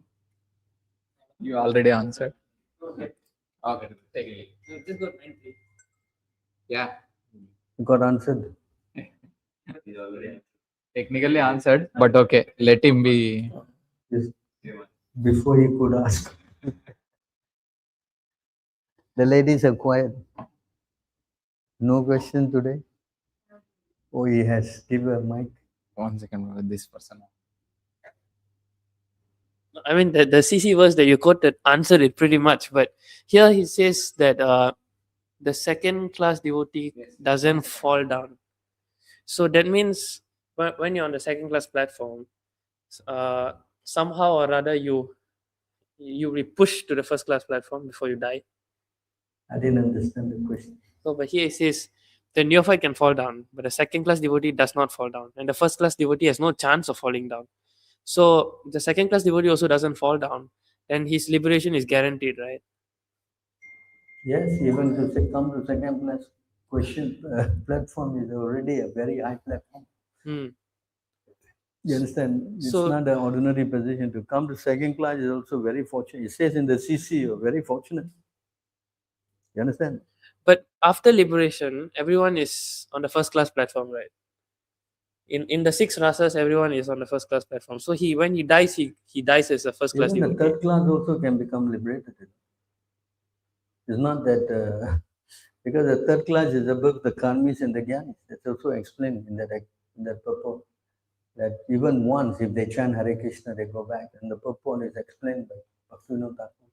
You already answered. Okay. Take it. Just go 93. Yeah. You got answered. Technically answered, but okay. Let him be. Yes. Before he could ask. The ladies are quiet. No question today? Oh, he has. Give a mic. 1 second with this person. I mean, the CC verse that you quoted answered it pretty much, but here he says that the second class devotee doesn't fall down. So that means when you're on the second class platform, somehow or other you be pushed to the first class platform before you die. I didn't understand the question. So, but here it says the neophyte can fall down, but the second class devotee does not fall down, and the first class devotee has no chance of falling down. So the second class devotee also doesn't fall down, and his liberation is guaranteed, right? Yes, even to come to second class platform is already a very high platform. You understand? It's So- not an ordinary position. To come to second class is also very fortunate. It says in the CC, you're very fortunate. You understand? But after liberation, everyone is on the first class platform, right? in the 6 rasas, everyone is on the first class platform. So when he dies, he dies as a first class Even the devotee. third class also can become liberated. It's not that because the third class is above the karmis and the gyanis. That's also explained in that purport. That even once, if they chant Hare Krishna, they go back. And the purport is explained by Bhaktivinoda Thakur.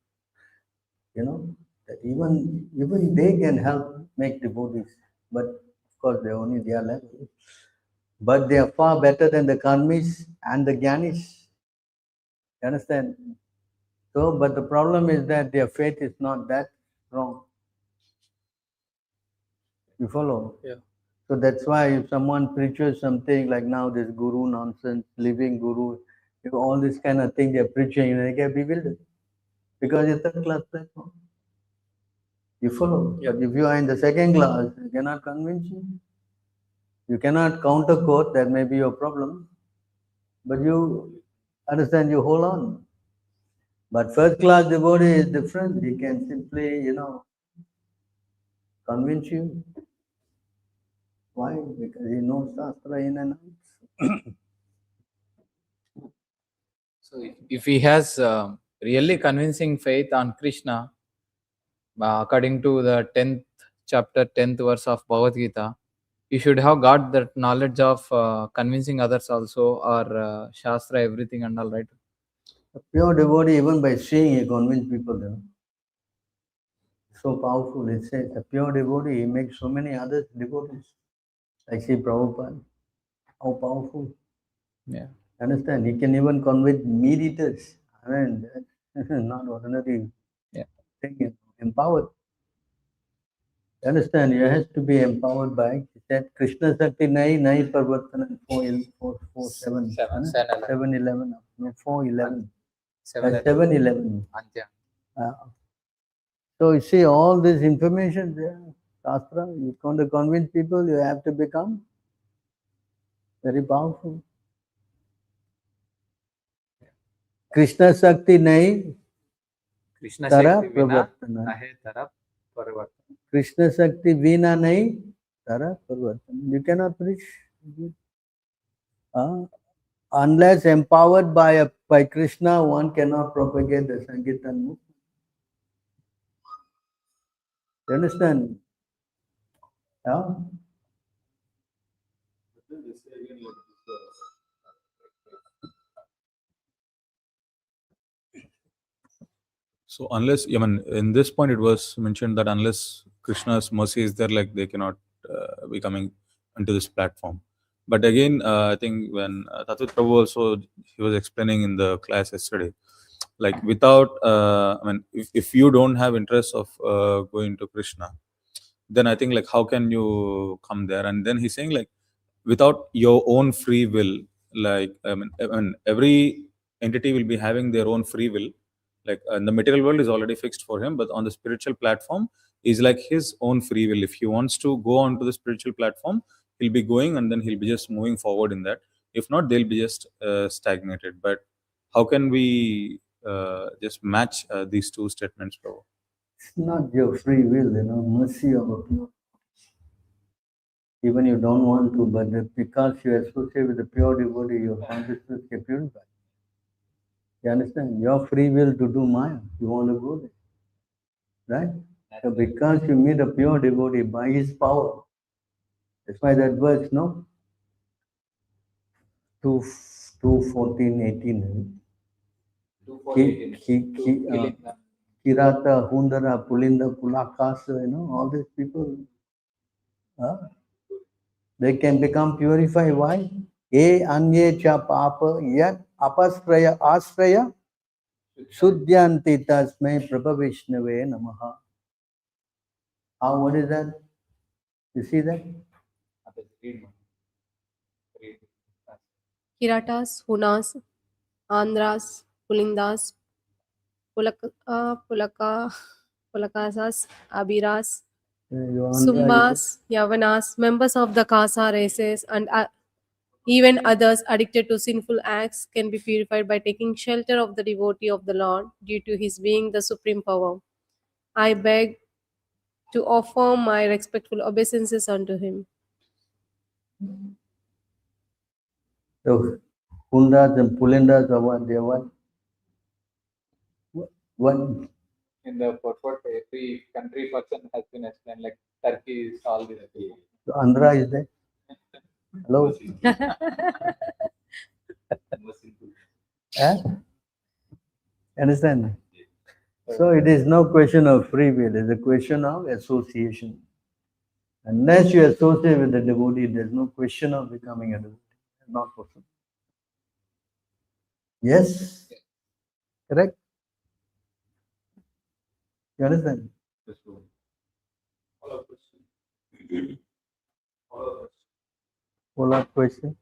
You know, that even they can help make devotees, but of course they're only their level. But they are far better than the karmis and the gyanis. You understand? So, but the problem is that their faith is not that strong. You follow? Yeah. So that's why if someone preaches something like now this guru nonsense, living guru, if all this kind of thing they're preaching, they get bewildered because it's third class platform. You follow? Yeah. But if you are in the second class, you cannot convince you. You cannot counter quote, that may be your problem. But you understand, you hold on. But first class devotee is different. He can simply, convince you. Why? Because he knows Shastra in and out. So if he has really convincing faith on Krishna, according to the 10th chapter, 10th verse of Bhagavad Gita, you should have got that knowledge of convincing others also, or Shastra, everything and all, right? A pure devotee, even by seeing, he convinces people. So powerful. It says a pure devotee, he makes so many others devotees. Like see Prabhupada, how powerful. Yeah. Understand? He can even convince meat eaters. I mean, that's not ordinary thing. Empowered. Understand? You have to be empowered by that Krishna Sakti Nai Parvatana 447. 711. No, 411. 711. So you see all this information there, Shastra, you want to convince people, you have to become very powerful. Krishna Sakti Nai Krishna Tara Shakti Vina Pravartana. Nahe Tara Parivartana. Krishna Sakti Vina Nai Tara Pravartana. You cannot preach. Unless empowered by Krishna, one cannot propagate the Sankirtan movement. You understand? Yeah? So unless, I mean, in this point it was mentioned that unless Krishna's mercy is there, like they cannot be coming into this platform. But again, I think when Tattva Prabhu also, he was explaining in the class yesterday, like without, I mean, if you don't have interest of going to Krishna, then I think like how can you come there? And then he's saying like without your own free will, like I mean every entity will be having their own free will. Like the material world is already fixed for him, but on the spiritual platform is like his own free will. If he wants to go on to the spiritual platform, he'll be going and then he'll be just moving forward in that. If not, they'll be just stagnated. But how can we just match these two statements, bro? It's not your free will, mercy of a pure. Even you don't want to, but because you associate with the pure devotee, your consciousness gets purified. You understand? Your free will to do Maya, you want to go there. Right? So because you meet a pure devotee by his power, that's why that verse, no? 2:14, 18. Kirata, Hundara, Pulinda, Pulakasa, all these people, they can become purified. Why? Anye cha papa yat asraya Sudhyanti tasmai prabhavishnave namaha. What is that? You see that? Kiratas, Hunas, Andhras, Pulindas, Pulakasas, Abiras, Sumbas, Yavanas, members of the Kasa races, and even others addicted to sinful acts can be purified by taking shelter of the devotee of the Lord due to his being the supreme power. I beg to offer my respectful obeisances unto him. The Hundas and Pulindas are what? They are what? What? In the purport, every country person has been explained, like Turkey is all this. Andhra is there? Hello? Huh? Understand? So it is no question of free will, it's a question of association. Unless you associate with the devotee, there's no question of becoming a devotee. It's not possible. Yes? Correct? You understand? Follow-up question?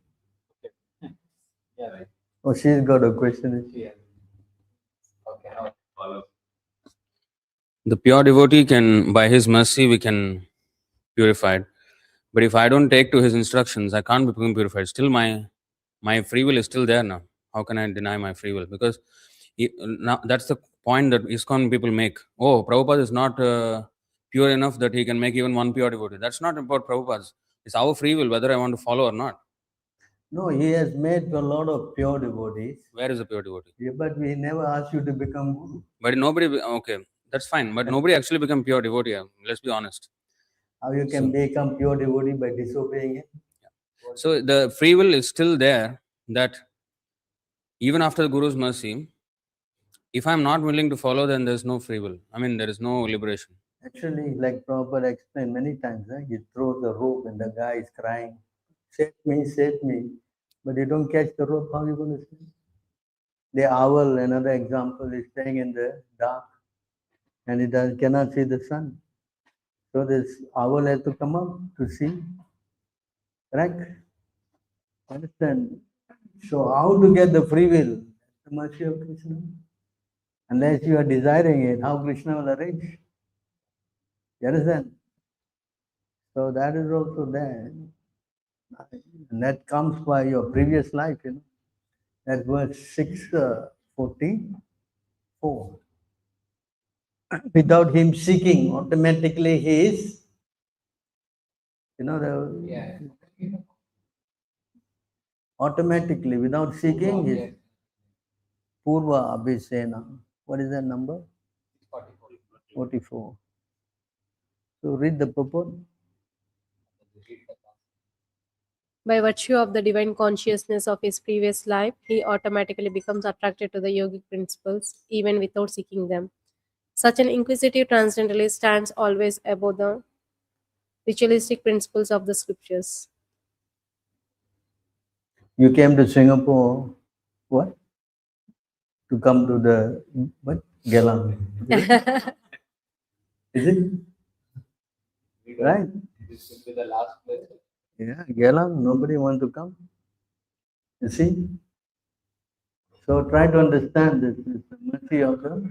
Yeah, right. Oh, she's got a question. Yeah. Okay, now follow. The pure devotee can, by his mercy, we can purify it. But if I don't take to his instructions, I can't become purified. Still, my free will is still there now. How can I deny my free will? Because now that's the point that ISKCON people make. Oh, Prabhupada is not pure enough that he can make even one pure devotee. That's not about Prabhupada's. It's our free will whether I want to follow or not. No, he has made a lot of pure devotees. Where is the pure devotee? Yeah, but we never asked you to become guru. But nobody. Okay, that's fine. But nobody actually become pure devotee. Let's be honest. How you can become pure devotee by disobeying it? So the free will is still there, that even after the Guru's mercy, if I'm not willing to follow, then there's no free will. I mean, there is no liberation. Actually, like Prabhupada explained many times, he throws the rope and the guy is crying, save me. But you don't catch the rope, how are you going to save? The owl, another example, is staying in the dark and it cannot see the sun. So this owl has to come up to see. Correct? Understand? So how to get the free will? The mercy of Krishna. Unless you are desiring it, how Krishna will arrange? You understand? So that is also there. And that comes by your previous life, That was 6:44. Without him seeking, automatically he is, automatically, without seeking, he is Purva Abhisena. What is that number? 44. So read the purport. By virtue of the divine consciousness of his previous life, he automatically becomes attracted to the yogic principles, even without seeking them. Such an inquisitive transcendentalist stands always above the ritualistic principles of the scriptures. You came to Singapore, what? To come to the, what? Gelang. Is it? Right? This will be the last place. Yeah, Gelang, nobody wants to come. You see? So try to understand this. It's the mercy of the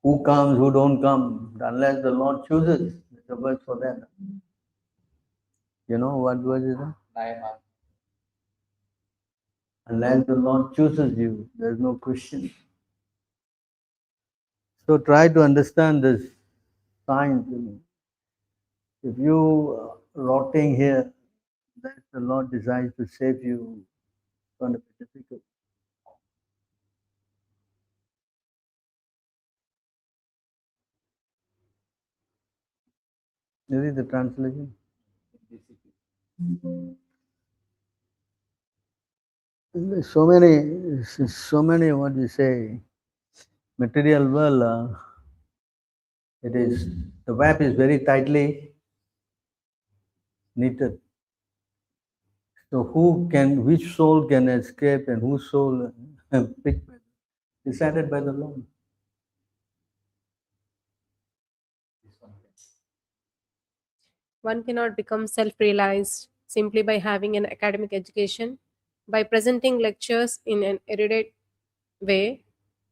who comes, who don't come, unless the Lord chooses. It's a verse for that. You know what verse is that? 9. Unless the Lord chooses you, there's no question. So try to understand this science. If you rotting here, that the Lord desires to save you, it's going to be difficult. You read the translation? There's so many, what you say, material world, it is, the web is very tightly knitted. So which soul can escape and whose soul picked, decided by the Lord. One cannot become self-realized simply by having an academic education, by presenting lectures in an erudite way,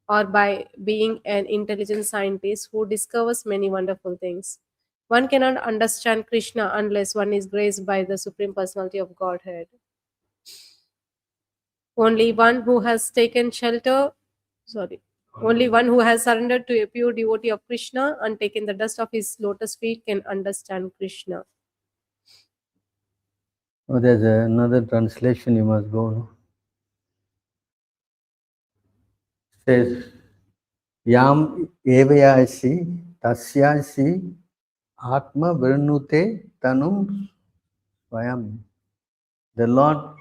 or by being an intelligent scientist who discovers many wonderful things. One cannot understand Krishna unless one is graced by the Supreme Personality of Godhead. Only one who has surrendered to a pure devotee of Krishna and taken the dust of his lotus feet can understand Krishna. Oh, there's another translation you must go. No? Says Yam evayasi tasyasi atma vrinute tanum swayam. The Lord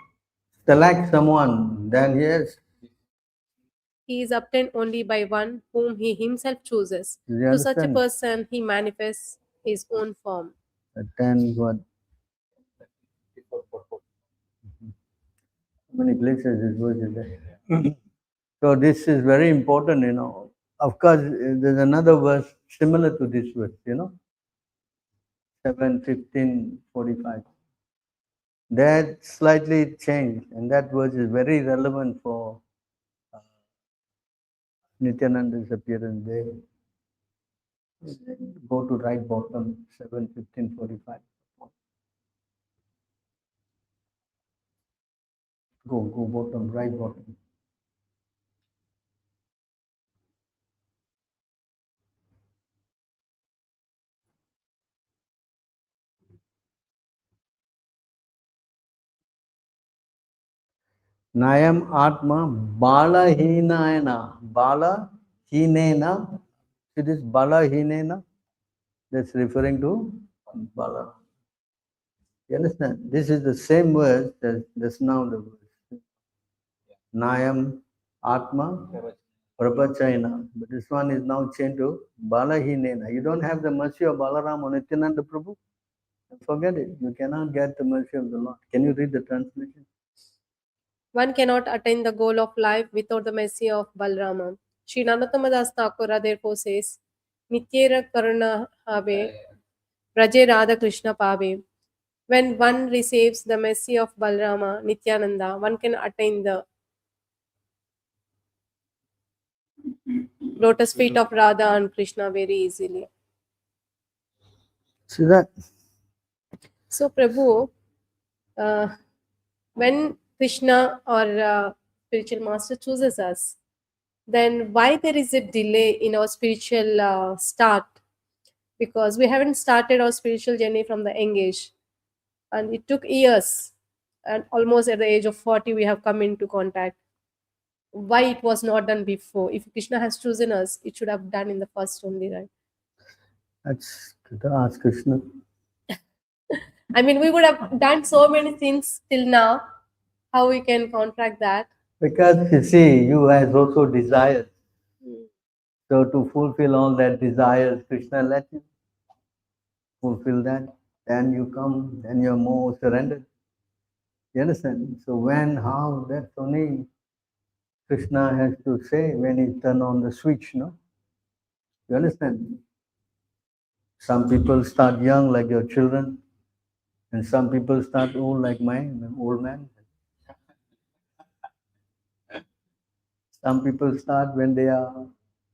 selects someone, then yes, He is obtained only by one whom he himself chooses. you To such a understand? person, he manifests his own form. Then what? How many places this verse is there? So this is very important, you know. Of course, there's another verse similar to this verse, you know, 7:15:45. That slightly changed, and that verse is very relevant for Nityananda's appearance there. Go to right bottom, 7:15:45. Go bottom, right bottom. Nayam Atma Balahinayana. Balahinena. See this Balahinena? That's referring to Bala. You understand? This is the same word that's now the word. Nayam Atma Prabhachayana. But this one is now changed to Balahinena. You don't have the mercy of Balaram or Nityananda Prabhu. Forget it. You cannot get the mercy of the Lord. Can you read the translation? One cannot attain the goal of life without the mercy of Balrama. Sri Nanatamadas Thakura therefore says, Nityera Karuna Habe, Braje Radha Krishna Pave. When one receives the mercy of Balrama, Nityananda, one can attain the lotus feet of Radha and Krishna very easily. See that? So, Prabhu, when Krishna or spiritual master chooses us, then why there is a delay in our spiritual start? Because we haven't started our spiritual journey from the young age, and it took years, and almost at the age of 40 we have come into contact. Why it was not done before? If Krishna has chosen us, it should have done in the first only, right? That's ask Krishna. I mean, we would have done so many things till now. How we can contract that? Because you see, you has also desires. So to fulfill all that desires, Krishna let you fulfill that. Then you come, then you're more surrendered. You understand? So when, how, that's only Krishna has to say when he turn on the switch, no? You understand? Some people start young like your children, and some people start old like an old man. Some people start when they are,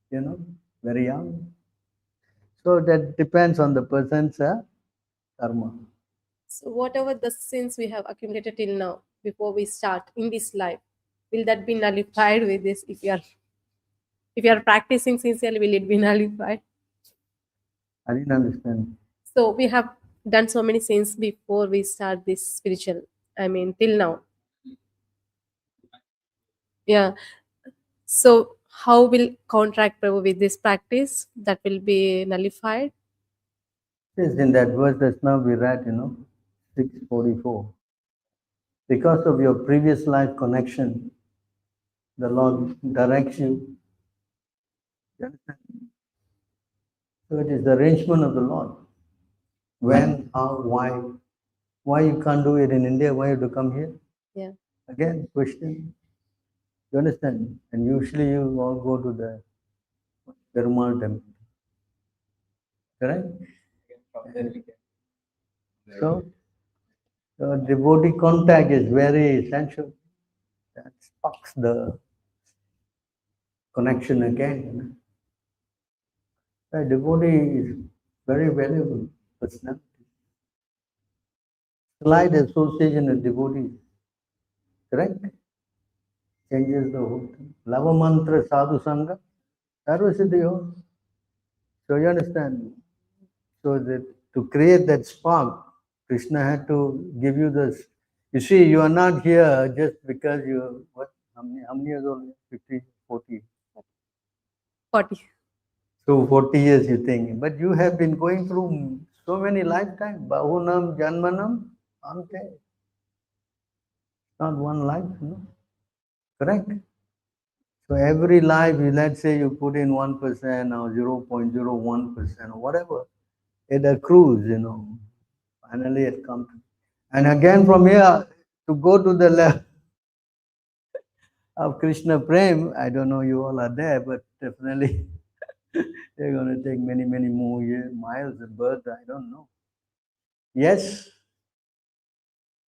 you know, very young. So that depends on the person's karma. So whatever the sins we have accumulated till now, before we start in this life, will that be nullified with this? If you are practicing sincerely, will it be nullified? I didn't understand. So we have done so many sins before we start this spiritual. I mean, till now. Yeah. So how will contract Prabhu with this practice? That will be nullified. Yes, in that verse that's now we read, 644. Because of your previous life connection, the Lord directs you. You understand? So it is the arrangement of the Lord. When, how, why. Why you can't do it in India? Why you have to come here? Yeah. Again, question. You understand? And usually you all go to the Perumal temple. Correct? So, devotee contact is very essential. That sparks the connection again. A devotee is very valuable personality. Slight association with devotees, correct? Changes the whole thing. Lava mantra sadhu sangha, sarvasiddhiyo. So you understand? So that to create that spark, Krishna had to give you the You see, you are not here just because you, what, how many years old? 50, 40. 40. So 40 years you think, but you have been going through so many lifetimes. Bahunam, Janmanam, Ante. Not one life, no? Correct? So every life, let's say you put in 1% or 0.01% or whatever, it accrues, Finally it comes. And again from here, to go to the level of Krishna Prem, I don't know you all are there, but definitely they're going to take many, many more years, miles of birth, I don't know. Yes,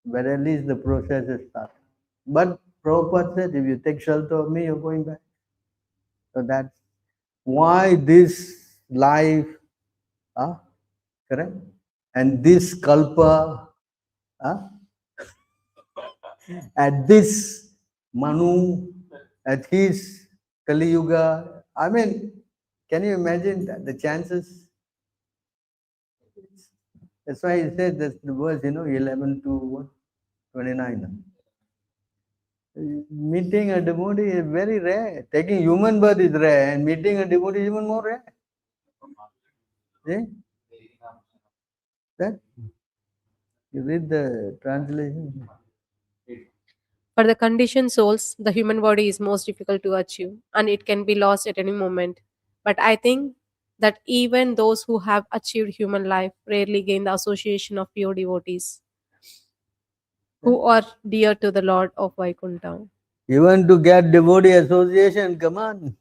but at least the process is started. But Prabhupada said, if you take shelter of me, you're going back. So that's why this life, correct? And this kalpa, at this Manu, at his Kali Yuga, I mean, can you imagine the chances? That's why he said that the verse, 11 to 29. Meeting a devotee is very rare. Taking human birth is rare, and meeting a devotee is even more rare. See? That? You read the translation. For the conditioned souls, the human body is most difficult to achieve and it can be lost at any moment. But I think that even those who have achieved human life rarely gain the association of pure devotees who are dear to the Lord of Vaikuntha. Even to get devotee association, come on.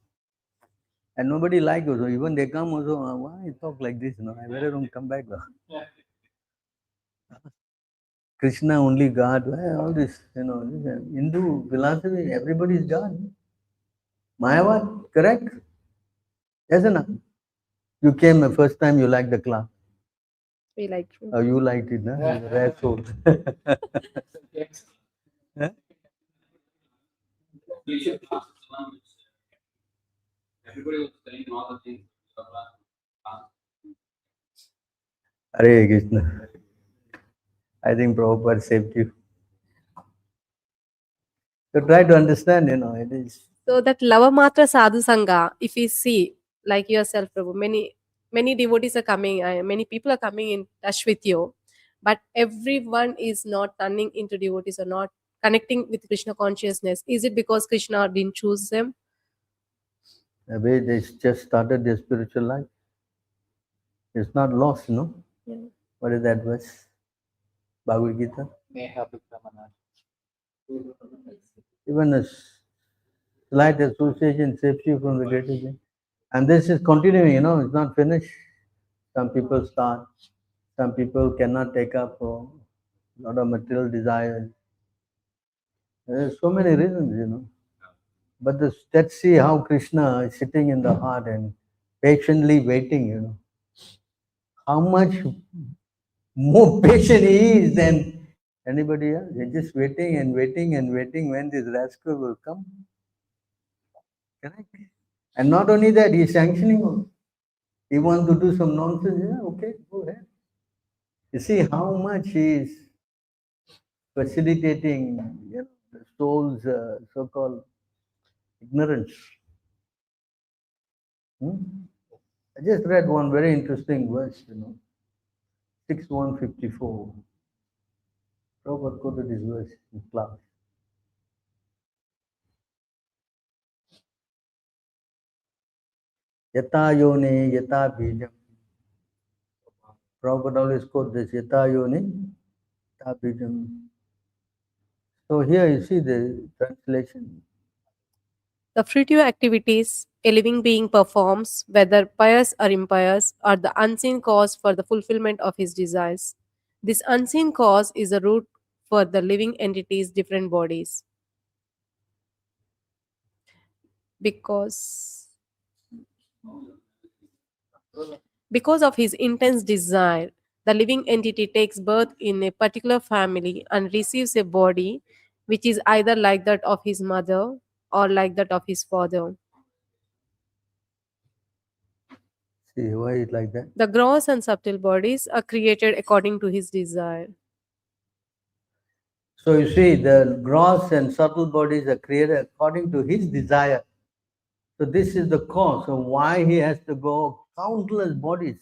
And nobody like also. Even they come also, why you talk like this? No, I better don't come back. Krishna only God. All this, Hindu philosophy, everybody is God. Mayavad, correct? Yes or not? You came the first time, you liked the class. We like Oh, you liked it, no? Rare soul. Huh? Everybody was saying all the things. Hare Krishna. I think Prabhupada saved you. So try to understand, it is. So that Lavamatra Sadhu Sangha, if we see, like yourself, Prabhu, many devotees are coming, many people are coming in touch with you, but everyone is not turning into devotees or not connecting with Krishna consciousness. Is it because Krishna didn't choose them? Maybe they just started their spiritual life. It's not lost, no? Yeah. What is that verse? Bhagavad Gita? Even a slight association saves you from the greater sin. And this is continuing, it's not finished. Some people start, some people cannot take up a lot of material desires. There's so many reasons, But let's see how Krishna is sitting in the heart and patiently waiting, How much more patient he is than anybody else. He's just waiting and waiting and waiting when this rascal will come. Correct? And not only that, he's sanctioning. He wants to do some nonsense. Yeah, okay, go ahead. You see how much he is facilitating the soul's so-called ignorance. I just read one very interesting verse, 6154. Prabhupada quoted this verse in class. Yata yone yata bijam. Prabhupada always quote this, yata yone yata bijam. So here you see the translation. The fruitive activities a living being performs, whether pious or impious, are the unseen cause for the fulfillment of his desires. This unseen cause is a root for the living entity's different bodies. Because of his intense desire, the living entity takes birth in a particular family and receives a body which is either like that of his mother or like that of his father. See why it's like that? The gross and subtle bodies are created according to his desire. So you see, the gross and subtle bodies are created according to his desire. So this is the cause of why he has to go countless bodies.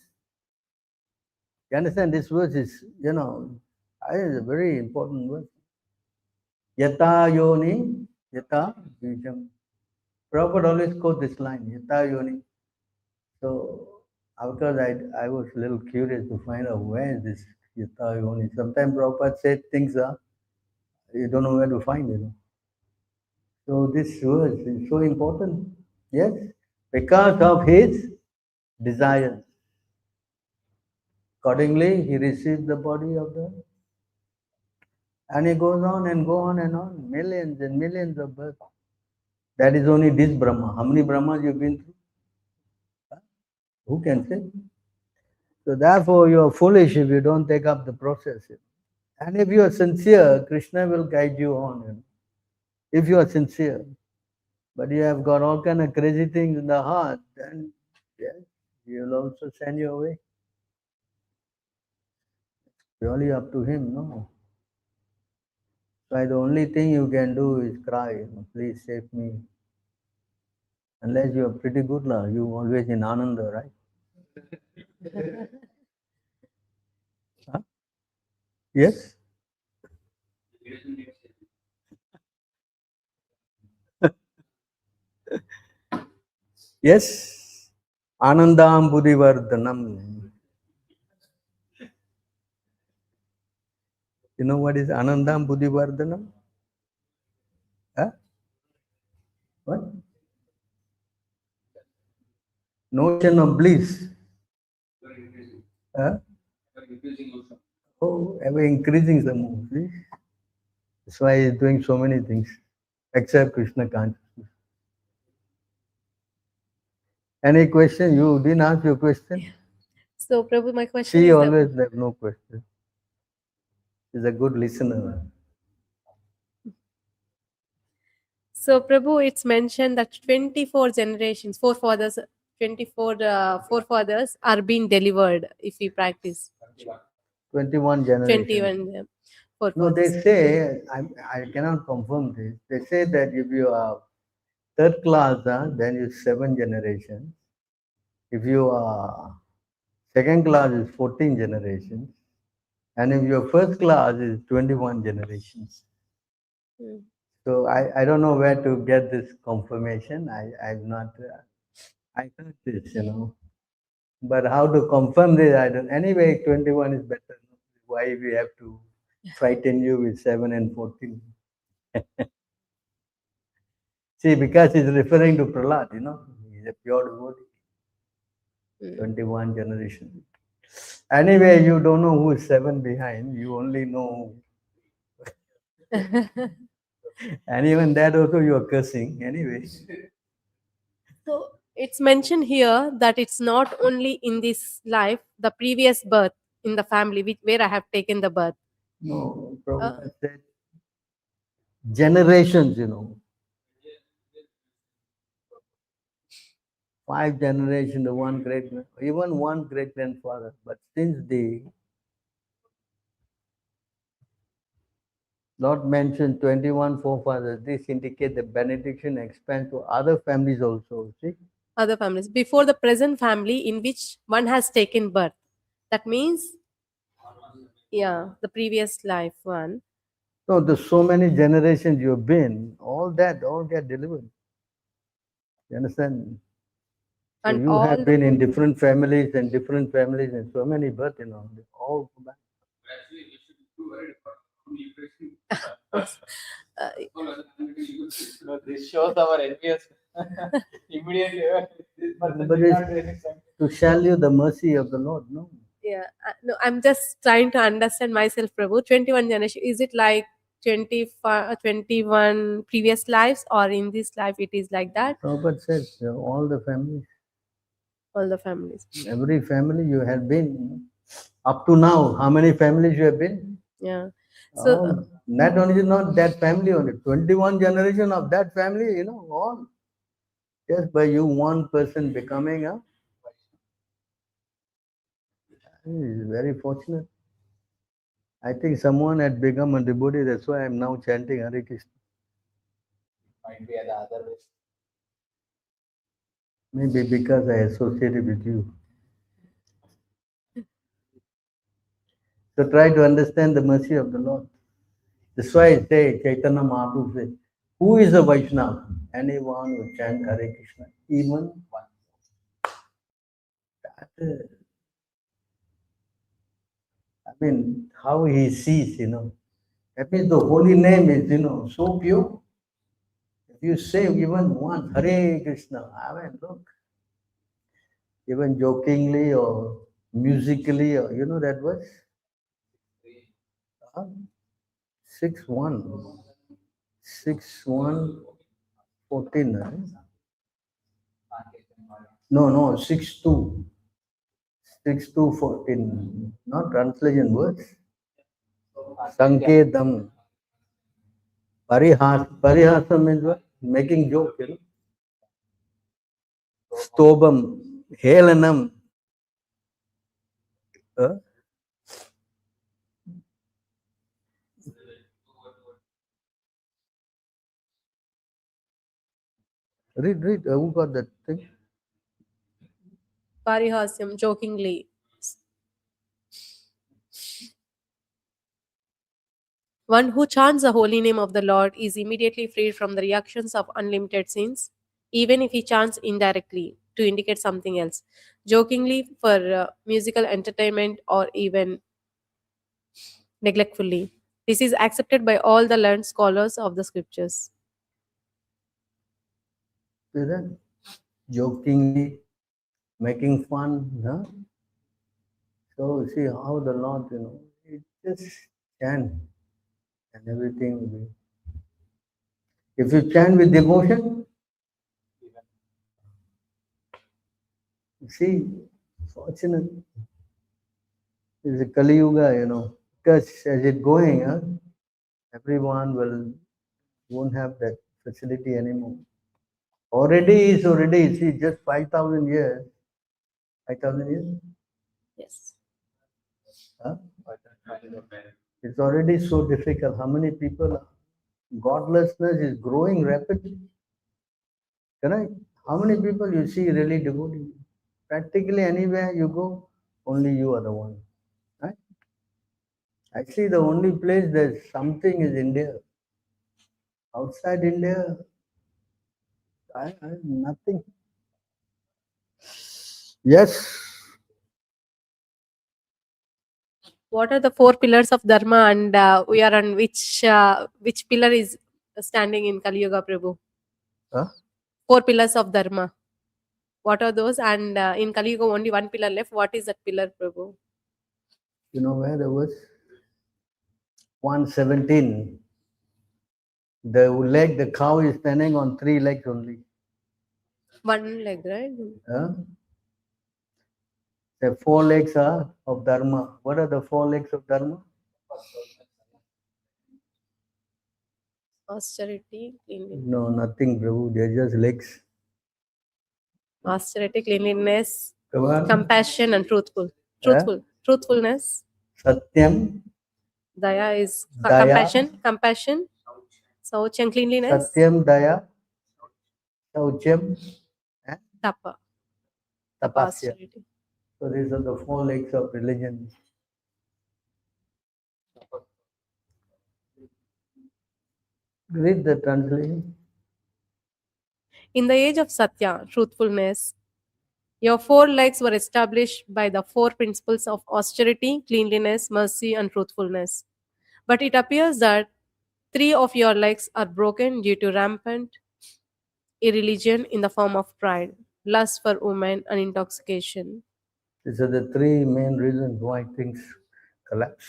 You understand? This verse is, I think it's a very important verse. Yata yoni, yata bijam. Prabhupada always quote this line, yata yoni. So, because I was a little curious to find out where is this yata yoni. Sometimes Prabhupada said things you don't know where to find it. So this verse is so important. Yes, because of his desires. Accordingly, he received the body of the, and he goes on and go on and on, millions and millions of births. That is only this Brahma. How many Brahmas you've been through? Who can say? So therefore, you are foolish if you don't take up the process. And if you are sincere, Krishna will guide you on. If you are sincere, but you have got all kind of crazy things in the heart, then yes, he will also send you away. Purely up to him, no. So the only thing you can do is cry, please save me. Unless you are pretty good, you always in Ananda, right? Huh? Yes? Yes? Anandam Buddhivardhanam. You know what is Anandam Buddhivardhanam? Huh? What? Notion of bliss. Huh? Oh, ever increasing some more. See? That's why he's doing so many things, except Krishna consciousness. Any question? You didn't ask your question? So, Prabhu, my question She is always have no question. She's a good listener. so, Prabhu, it's mentioned that 24 generations, forefathers, 24 forefathers are being delivered if we practice. 21 generations. 21 No, forefathers. they say, I cannot confirm this. They say that if you are third class, then it's 7 generations. If you are second class, it's 14 generations. And if your first class, is 21 generations. Hmm. So I don't know where to get this confirmation. I'm not, I heard this, But how to confirm this, I don't. Anyway, 21 is better. Why we have to frighten you with 7 and 14? See, because he's referring to Prahlad, he's a pure devotee. 21 generation. Anyway, you don't know who is 7 behind. You only know. And even that also you are cursing. Anyway. So, it's mentioned here that it's not only in this life, the previous birth in the family where I have taken the birth. No, Prabhupada said generations, 5 generations, even one great grandfather. But since the Lord mentioned 21 forefathers, this indicates the benediction expands to other families also. See? Other families before the present family in which one has taken birth. That means, yeah, the previous life one. So there's so many generations you've been, all get delivered. You understand? So And you all have been in different families and so many births, they all go back. Actually, you should be worried about how many Christians. No, this shows our envious. Immediately, this person But did it's not do anything. to show you the mercy of the Lord, no? Yeah, no, I'm just trying to understand myself, Prabhu. 21 generation, is it like 25, 21 previous lives, or in this life it is like that? Prabhupada says all the families, All the families. every family you have been, up to now, how many families you have been? Yeah. So, Not only not that family only, 21 generation of that family, all. Just by you one person becoming a, is very fortunate. I think someone had become a devotee. That's why I'm now chanting Hare Krishna. Might be the other way. Maybe because I associated with you. So try to understand the mercy of the Lord. That's why I say, Chaitanya Mahaprabhu says, who is a Vaishnava? Anyone who chants Hare Krishna, even one. I mean, how he sees, That means the holy name is, so pure. If you say even one Hare Krishna, I mean, look, even jokingly or musically, or that verse? 6:1. 6:1:14. No, 6:2. 6:2:14. Not translation words. Sanketam. Parihasa means what? Making joke, Stobam. Helanam. Read. Who got that thing? Parihasyam, jokingly. One who chants the holy name of the Lord is immediately freed from the reactions of unlimited sins, even if he chants indirectly to indicate something else, jokingly for musical entertainment or even neglectfully. This is accepted by all the learned scholars of the scriptures. See that? Jokingly, making fun. Huh? So see how the Lord, it just chant and everything will be. If you chant with devotion, see, fortunate is a Kali Yuga, because as it going, everyone won't have that facility anymore. Already, see, just 5,000 years. 5,000 years? Yes. Huh? It's already so difficult. How many people? Godlessness is growing rapidly. Correct? How many people you see really devoted? Practically anywhere you go, only you are the one. Right? Actually, the only place there's something is India. Outside India, I nothing. Yes. What are the four pillars of Dharma, and we are on which pillar is standing in Kali Yuga, Prabhu? Huh? 4 pillars of Dharma. What are those? And in Kali Yuga, only one pillar left. What is that pillar, Prabhu? You know where there was 117. The cow is standing on 3 legs only. One leg, right? Huh? The 4 legs are of Dharma. What are the 4 legs of Dharma? Austerity, cleanliness. No, nothing, Prabhu. They're just legs. Austerity, cleanliness, Come on. compassion, and truthfulness. Satyam, Daya is Daya. compassion. Saucham, cleanliness. Satyam, Daya, Saucham, and Tapa, Tapasya. austerity. So these are the 4 legs of religion. Read the translation. In the age of Satya, truthfulness, your 4 legs were established by the 4 principles of austerity, cleanliness, mercy, and truthfulness. But it appears that 3 of your legs are broken due to rampant irreligion in the form of pride, lust for women, and intoxication. These are the 3 main reasons why things collapse.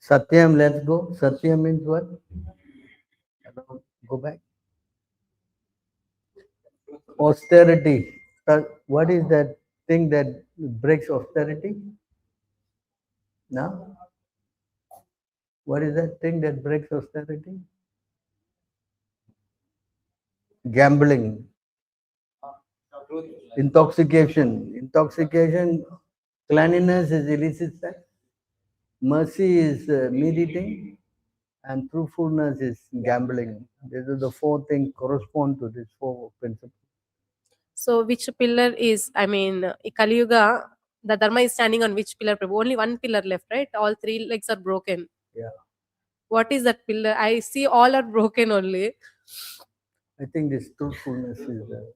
Satyam, let's go. Satyam means what? Go back. Austerity. What is that thing that breaks austerity? Now? What is that thing that breaks austerity? Gambling. Intoxication. Cleanliness is illicit sex. mercy is meat eating, and truthfulness is gambling. These are the four things correspond to these four principles. So which pillar is, I mean, Kali Yuga, the Dharma is standing on which pillar, Prabhu? Only one pillar left, right? All three legs are broken. Yeah, What is that pillar? I see all are broken only. I think this truthfulness is the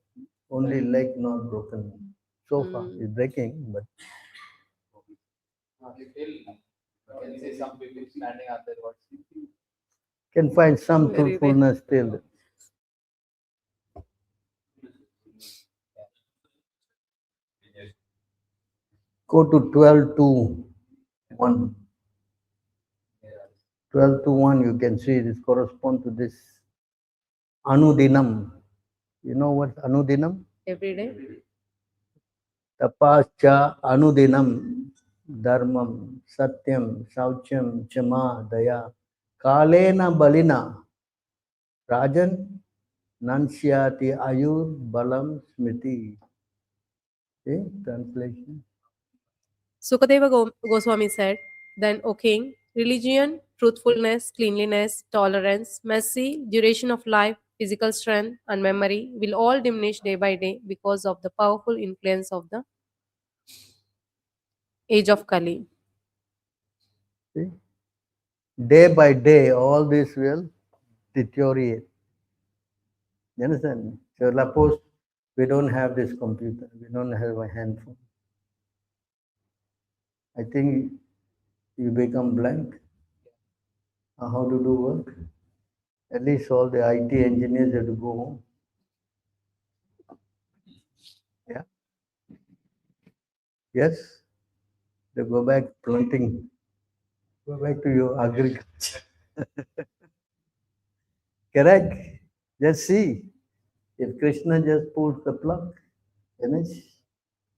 only leg not broken so far. It's breaking, but You can see some people standing on their words. can find some Very rare. truthfulness still. Go to 12 to 1. 12 to 1, you can see this correspond to this Anudinam. You know what Anudinam? Every day. Tapascha Anudinam Dharmam Satyam Saucham Chama Daya Kalena Balina Rajan Nansyati Ayur Balam Smriti. See, translation. Sukadeva Goswami said, then, O king, religion, truthfulness, cleanliness, tolerance, mercy, duration of life, physical strength, and memory will all diminish day by day because of the powerful influence of the age of Kali. See? Day by day, all this will deteriorate. You understand? So suppose we don't have this computer, we don't have a handphone. I think you become blank. How to do work? At least all the IT engineers have to go home. Yeah. Yes. They go back planting. Go back to your agriculture. Correct. Just see. If Krishna just pulls the plug, finish,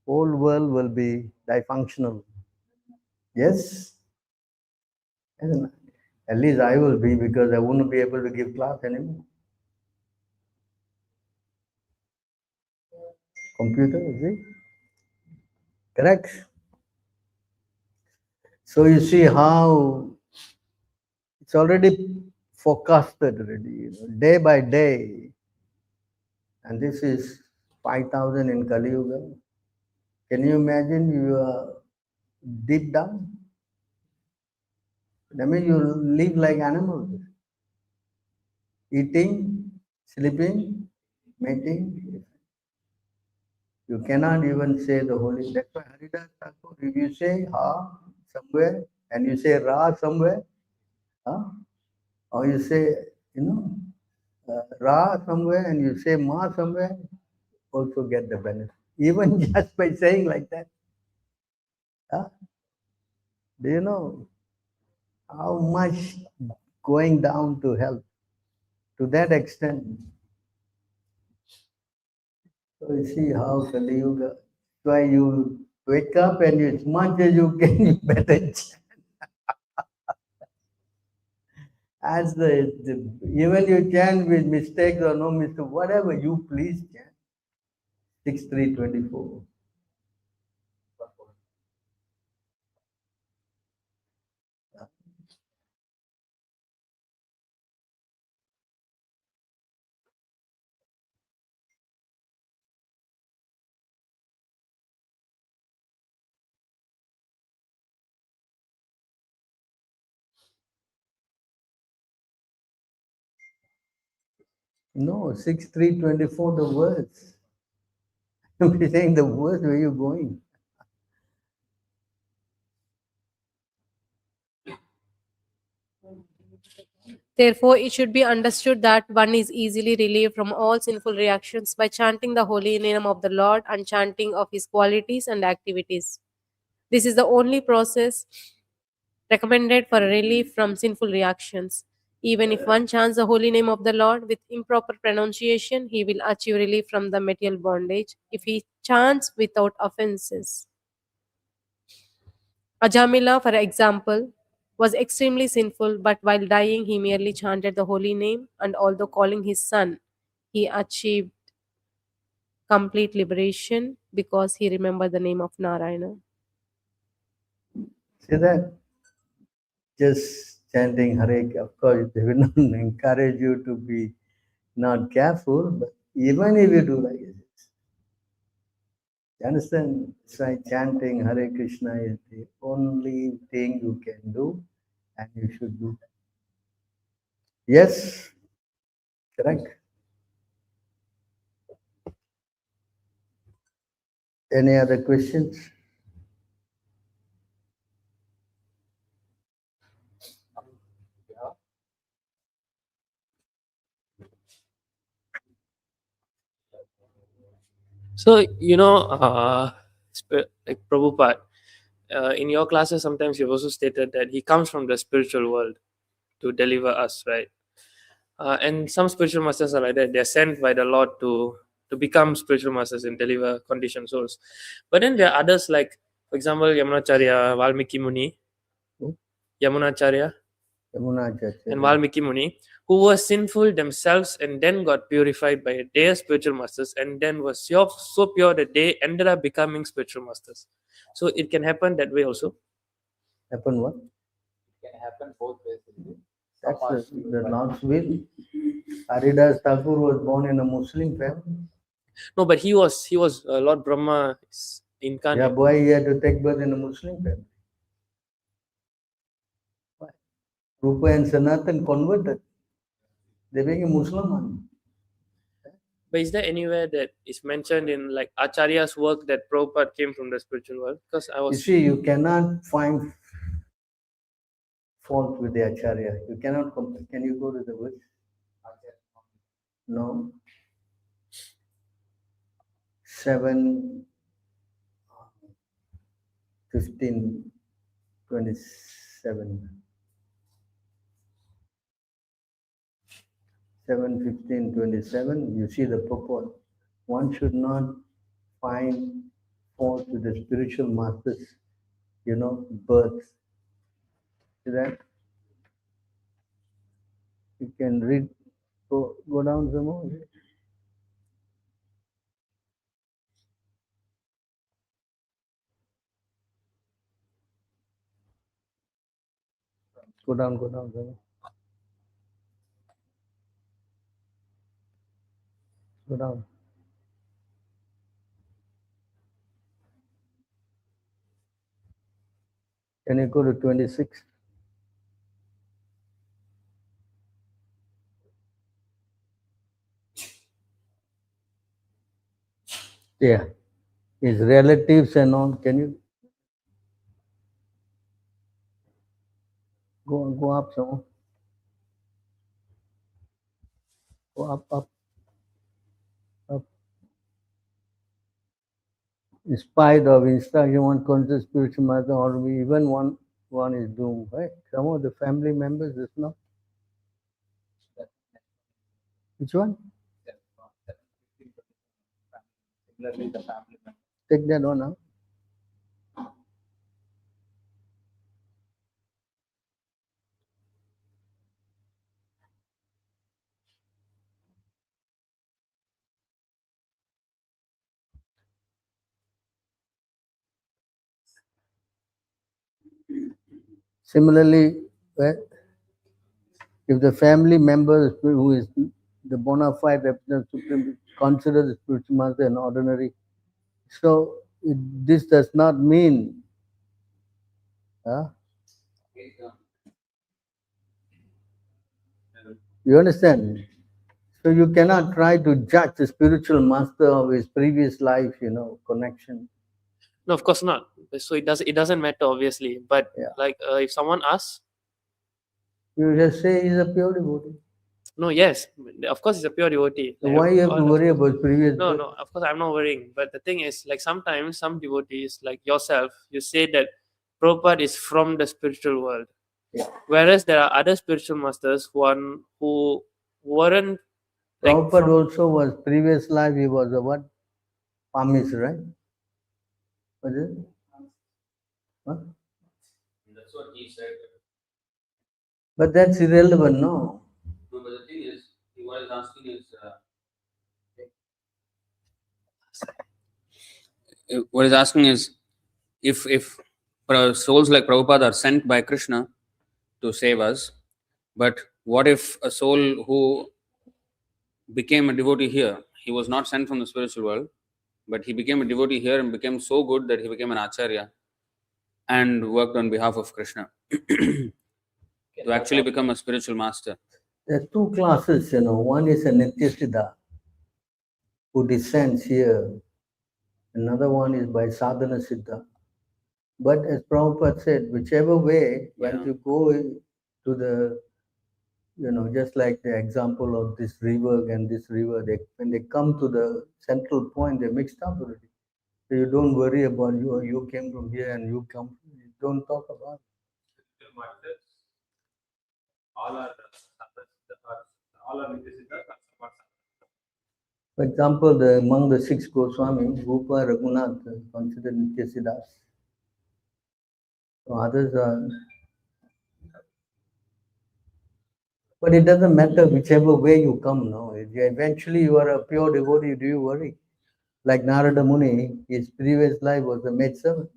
whole world will be dysfunctional. Yes? And at least I will be, because I won't be able to give class anymore. Computer, you see? Correct? So you see how it's already forecasted already, day by day. And this is 5,000 in Kali Yuga. Can you imagine you are deep down? That means you live like animals. Eating, sleeping, mating. You cannot even say the holy. That's why Haridas Thakur, if you say Ha somewhere and you say Ra somewhere, or you say, Ra somewhere and you say Ma somewhere, also get the benefit. Even just by saying like that. Do you know how much going down to hell? To that extent. So you see how Kali Yuga, why you wake up and as much as you can, you better chant. As even you chant with mistakes or no mistake, whatever you please chant. 6324. No, 6324, the words. I'm saying the words, where you going? Therefore, it should be understood that one is easily relieved from all sinful reactions by chanting the holy name of the Lord and chanting of his qualities and activities. This is the only process recommended for relief from sinful reactions. Even if one chants the holy name of the Lord with improper pronunciation, he will achieve relief from the material bondage if he chants without offenses. Ajamila, for example, was extremely sinful, but while dying, he merely chanted the holy name, and although calling his son, he achieved complete liberation because he remembered the name of Narayana. See that? just chanting Hare, of course, they will not encourage you to be not careful, but even if you do like this, you understand? It's like chanting Hare Krishna is the only thing you can do, and you should do that. Yes, correct. Any other questions? So, like Prabhupada, in your classes, sometimes you've also stated that he comes from the spiritual world to deliver us, right? And some spiritual masters are like that. They're sent by the Lord to become spiritual masters and deliver conditioned souls. But then there are others like, for example, Yamunacharya, Valmiki Muni, Who? Yamunacharya Yamuna Acharya. and Valmiki Muni, who were sinful themselves and then got purified by their spiritual masters and then were so pure that they ended up becoming spiritual masters. So it can happen that way also. Happen what? It can happen both ways. Isn't it? That's Some are the Lord's will. Haridas Thakur was born in a Muslim family. No, but he was Lord Brahma Yeah, incarnate. boy, he had to take birth in a Muslim family. Why? Rupa and Sanatan converted. They became Muslim. But is there anywhere that is mentioned in like Acharya's work that Prabhupada came from the spiritual world? Because I You was see, you cannot find fault with the Acharya. You cannot compare. Can you go to the verse? No. 7, 15, 27. 7, 15, 27. You see the purport. One should not find fault with the spiritual masters, birth. See that? You can read, go down some more. Go down some more. Go down. Can you go to 26? Yeah. His relatives and all. Can you go up some more? Go up. In spite of instruction, one conscious spiritual master, or even one is doomed, right? Some of the family members is not. Which one? Similarly, the family member. Take that one out. Similarly, if the family member who is the bona fide representative supreme considers the spiritual master an ordinary, so this does not mean you understand? So you cannot try to judge the spiritual master of his previous life, connection. no, of course not. So it doesn't matter obviously. But Yeah. like if someone asks, You just say he's a pure devotee. no, yes, of course he's a pure devotee. So Like, why you have to all- worry about previous No, birth? no, of course I'm not worrying. But the thing is, like sometimes some devotees, like yourself, you say that Prabhupada is from the spiritual world. Yeah. Whereas there are other spiritual masters who weren't like Prabhupada from, also was, previous life he was a what? Pamis, right? Was it? Huh? That's what he said. But that's irrelevant, no? No, but the thing is, what he's asking is, what he's asking is, if souls like Prabhupada are sent by Krishna, to save us. But what if a soul who became a devotee here, he was not sent from the spiritual world, but he became a devotee here and became so good that he became an acharya and worked on behalf of Krishna to actually become a spiritual master. There are two classes, one is a Nityasiddha who descends here, another one is by sadhana siddha. But as Prabhupada said, whichever way, when you go to the, just like the example of this river and this river, when they come to the central point, they're mixed up already. So you don't worry about you came from here and you come, you don't talk about it. All are Nityasiddhas. For example, among the 6 Goswamis, Rupa, Raghunath are considered Nityasiddhas. So others are. But it doesn't matter whichever way you come now. Eventually you are a pure devotee, do you worry? Like Narada Muni, his previous life was a maid servant.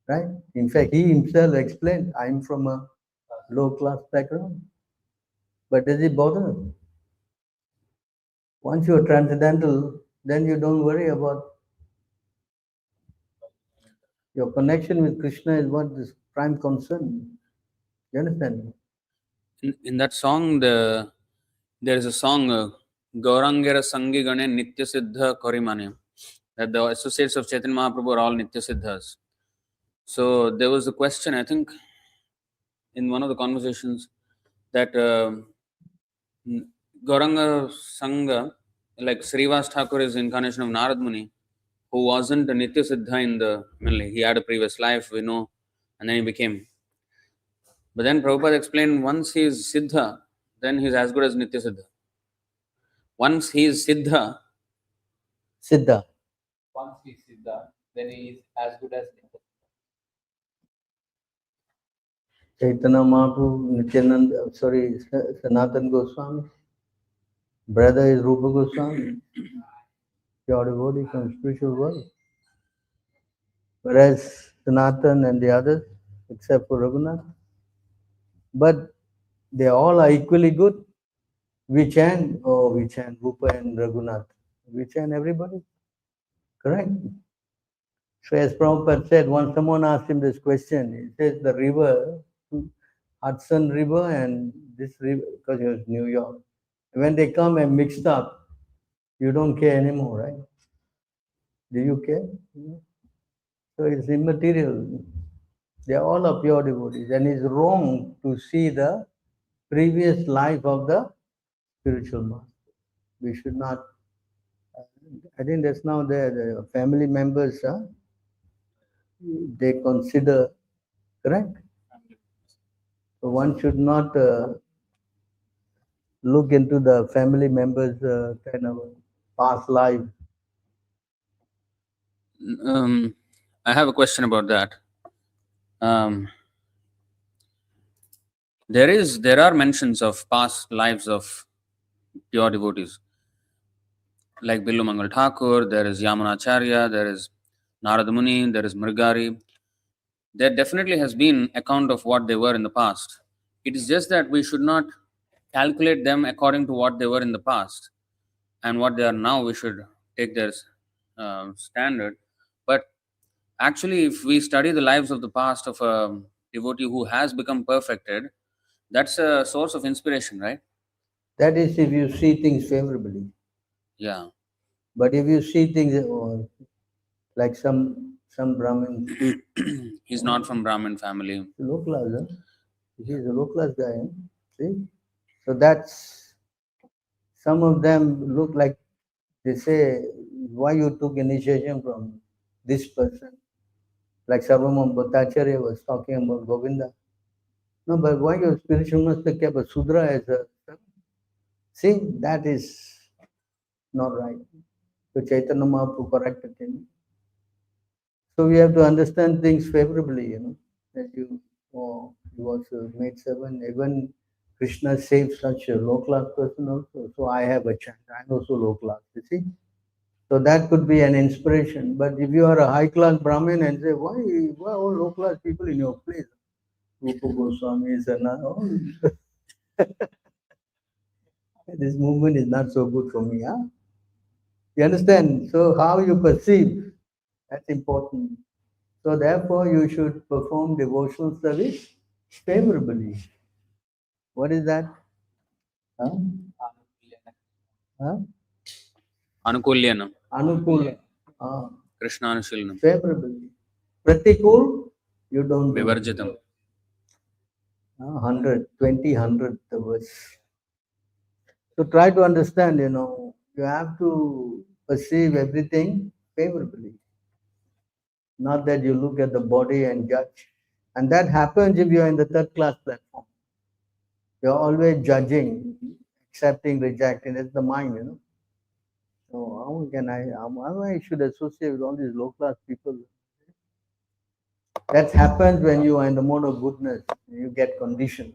Right? In fact, he himself explained, I'm from a low-class background. But does it bother? Once you're transcendental, then you don't worry about your connection with Krishna is what is prime concern. You understand? In that song, there is a song, Gaurangera Sangi Gane Nitya Siddha Korimane, that the associates of Chaitanya Mahaprabhu are all Nitya Siddhas. So there was a question, I think, in one of the conversations, that Gauranga Sangha, like Srivas Thakur is the incarnation of Narad Muni, who wasn't a Nitya Siddha he had a previous life, we know, and then he became. But then Prabhupada explained, once he is Siddha, then he is as good as Nitya Siddha. Once he is Siddha, Once he is Siddha, then he is as good as Nitya. Chaitanya Mahaprabhu, Nityananda, Sanatana Goswami. Brother is Rupa Goswami. Pure devotee from spiritual world. Whereas Sanatana and the others, except for Raghunath. But they all are equally good. We chant Rupa and Raghunath. We chant everybody. Correct? So as Prabhupada said, once someone asked him this question, he says the river, Hudson River and this river, because it was New York. When they come and mixed up, you don't care anymore, right? Do you care? So it's immaterial. They all are pure devotees. And it's wrong to see the previous life of the spiritual master. We should not. I think that's now the family members, they consider, correct? So one should not look into the family members' kind of past life. I have a question about that. There are mentions of past lives of pure devotees, like Billu Mangal Thakur, there is Yamunacharya, there is Narada Muni, there is Mrigari. There definitely has been account of what they were in the past. It is just that we should not calculate them according to what they were in the past and what they are now. We should take their standard. But actually, if we study the lives of the past of a devotee who has become perfected, that's a source of inspiration, right? That is if you see things favorably. Yeah. But if you see things like some Brahmins. He's not from Brahmin family. Low class, huh? He's a low class guy, huh? See? So that's, some of them look like, they say, why you took initiation from this person? Like Sarvamam Bhattacharya was talking about Govinda. No, but why your spiritual master kept a Sudra as a... See, that is not right. So Chaitanya Mahaprabhu corrected him. So we have to understand things favorably, That you was a maid servant. Even Krishna saved such a low-class person also. So I have a chant. I'm also low-class, you see. So that could be an inspiration. But if you are a high-class Brahmin and say, why all low-class people in your place? Rupa Goswami is this movement is not so good for me. Huh? You understand? So how you perceive, that's important. So therefore you should perform devotional service favorably. What is that? Huh? Huh? Anukulyana. Anukula. Krishna Anushilnam. Favorably. Pratikul, you don't do. Vivarjitam. 100, 20, 100 the verse. So try to understand, you have to perceive everything favorably. Not that you look at the body and judge. And that happens if you're in the third class platform. You're always judging, accepting, rejecting. That's the mind. So how I should associate with all these low class people? That happens when you are in the mode of goodness. You get conditioned.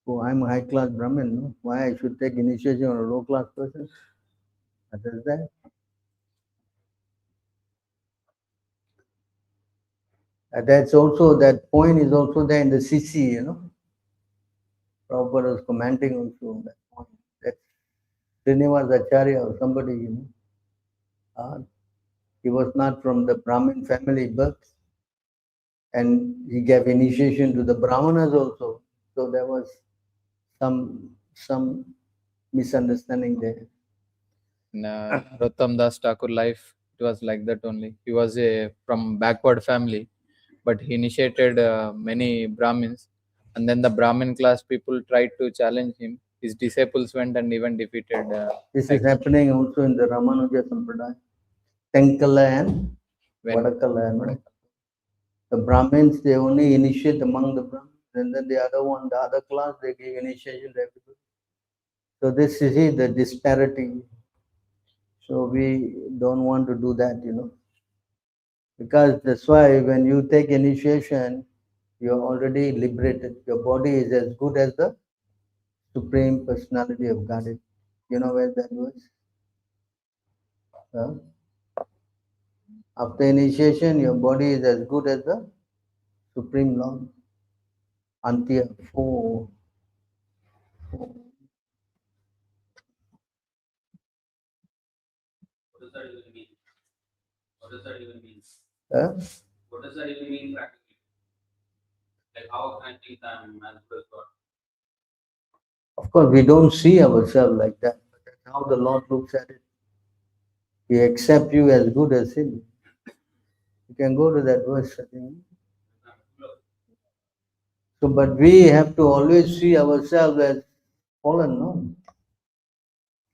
Oh, I'm a high class Brahmin. No? Why I should take initiation on a low class person? What is that? And that's also, that point is also there in the CC, Prabhupada was commenting also on that point. That Srinivas Acharya or somebody, he was not from the Brahmin family birth, and he gave initiation to the Brahmanas also. So there was some misunderstanding there. In Rottam Das Thakur life, it was like that only. He was from backward family, but he initiated many Brahmins, and then the Brahmin class people tried to challenge him. His disciples went and even defeated. This is happening also in the Ramanuja Sampradaya. Tenkala and Vadakala. The Brahmins, they only initiate among the Brahmins, and then the other class, they give initiation to everybody. So this is the disparity. So we don't want to do that, because that's why when you take initiation, you're already liberated. Your body is as good as the Supreme Personality of Godhead. You know where that was? After initiation, your body is as good as the Supreme Lord. Antya 4. What does that even mean? What does that even mean? What does that even mean practically? Like how can I think that I'm as good as God? Of course, we don't see ourselves like that. But that's how the Lord looks at it. He accepts you as good as Him. You can go to that verse, I think. So, but we have to always see ourselves as fallen, no?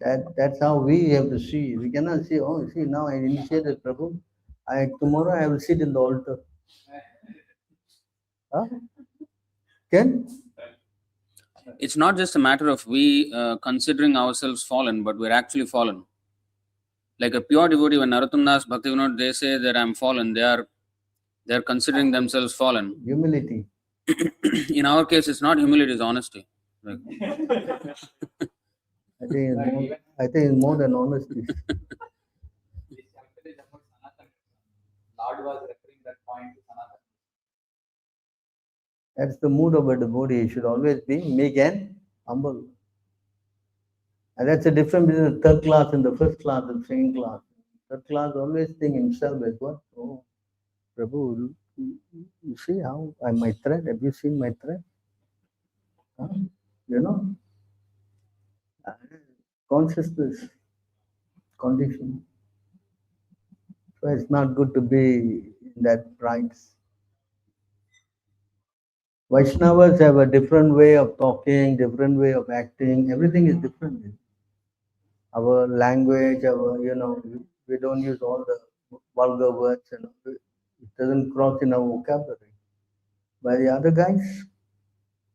That's how we have to see. We cannot see, oh, see, now I initiated Prabhu. Tomorrow I will sit in the altar. Huh? Can? It's not just a matter of we considering ourselves fallen, but we're actually fallen. Like a pure devotee, when Narottam Das, Bhaktivinoda, they say that I'm fallen, they're considering themselves fallen. Humility. In our case, it's not humility, it's honesty. Like, I think it's more than honesty. Lord was referring that point to Sanatana. That's the mood of a devotee. He should always be meek and humble. And that's the difference between the third class and the first class and second class. Third class always think himself as what? Oh, Prabhu, you see how my thread? Have you seen my thread? Huh? Consciousness, condition. So it's not good to be in that pride. Vaishnavas have a different way of talking, different way of acting. Everything is different. Our language, we don't use all the vulgar words, it doesn't cross in our vocabulary. But the other guys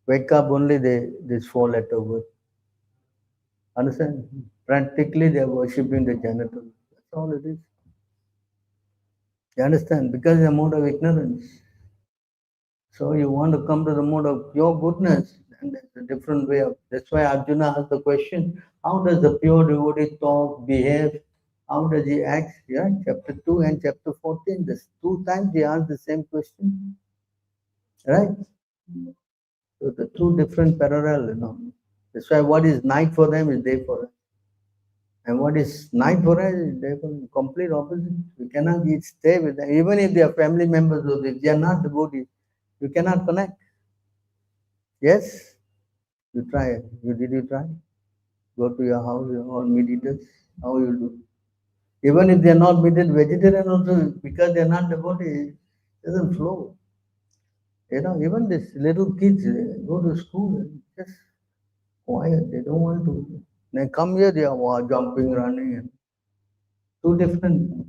wake up only this 4-letter word. Understand? Practically they are worshipping the genital. That's all it is. You understand? Because they are mode of ignorance. So you want to come to the mode of pure goodness, and there's a different way of. That's why Arjuna asked the question: how does the pure devotee talk, behave? How does he act? Yeah, chapter 2 and chapter 14. There's 2 times he asked the same question. Right? So the two different parallel, That's why what is night for them is day for us. And what is night for us is day for them. Complete opposite. You cannot stay with them. Even if they are family members, or if they are not devotees, you cannot connect. Yes? You try it. Did you try? Go to your house, all meat eaters. How you do? Even if they are not meat vegetarian also, because they are not devotees, it doesn't flow. Even these little kids, they go to school, just quiet. They don't want to. They come here, they are jumping, running. And two different.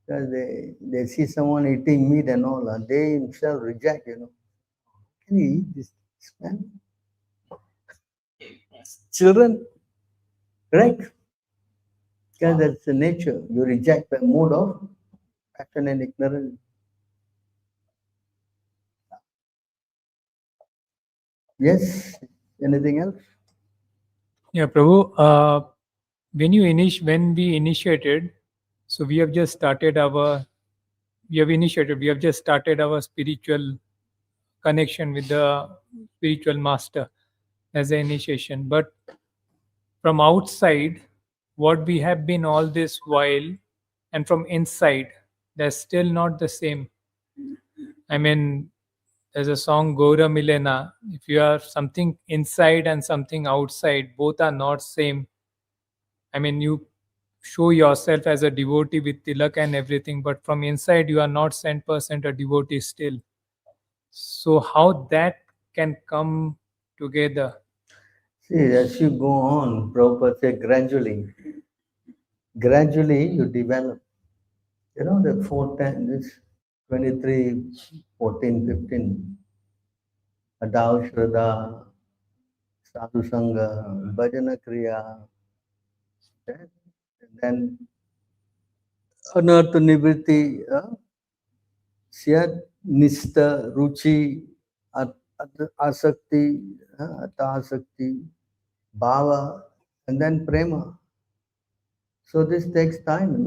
Because they see someone eating meat and all, and they himself reject, Can you eat this man? Children, right? Because that's the nature. You reject the mode of passion and ignorance. Yes. Anything else? Yeah, Prabhu, when we initiated, so we have just started our spiritual connection with the spiritual master as an initiation. But from outside, what we have been all this while, and from inside, they're still not the same. I mean, there's a song Gora Milena. If you are something inside and something outside, both are not same. I mean, you show yourself as a devotee with tilak and everything, but from inside you are not 100% a devotee still. So how that can come together? See, as you go on, Prabhupada said gradually you develop. The 410, this 23, 14, 15, Adao Shraddha, Sadhu Sangha, Bhajana Kriya, and then Anartha Nivritti, Syat, Nista, Ruchi, Asakti, Atasakti, Bhava, and then Prema. So this takes time,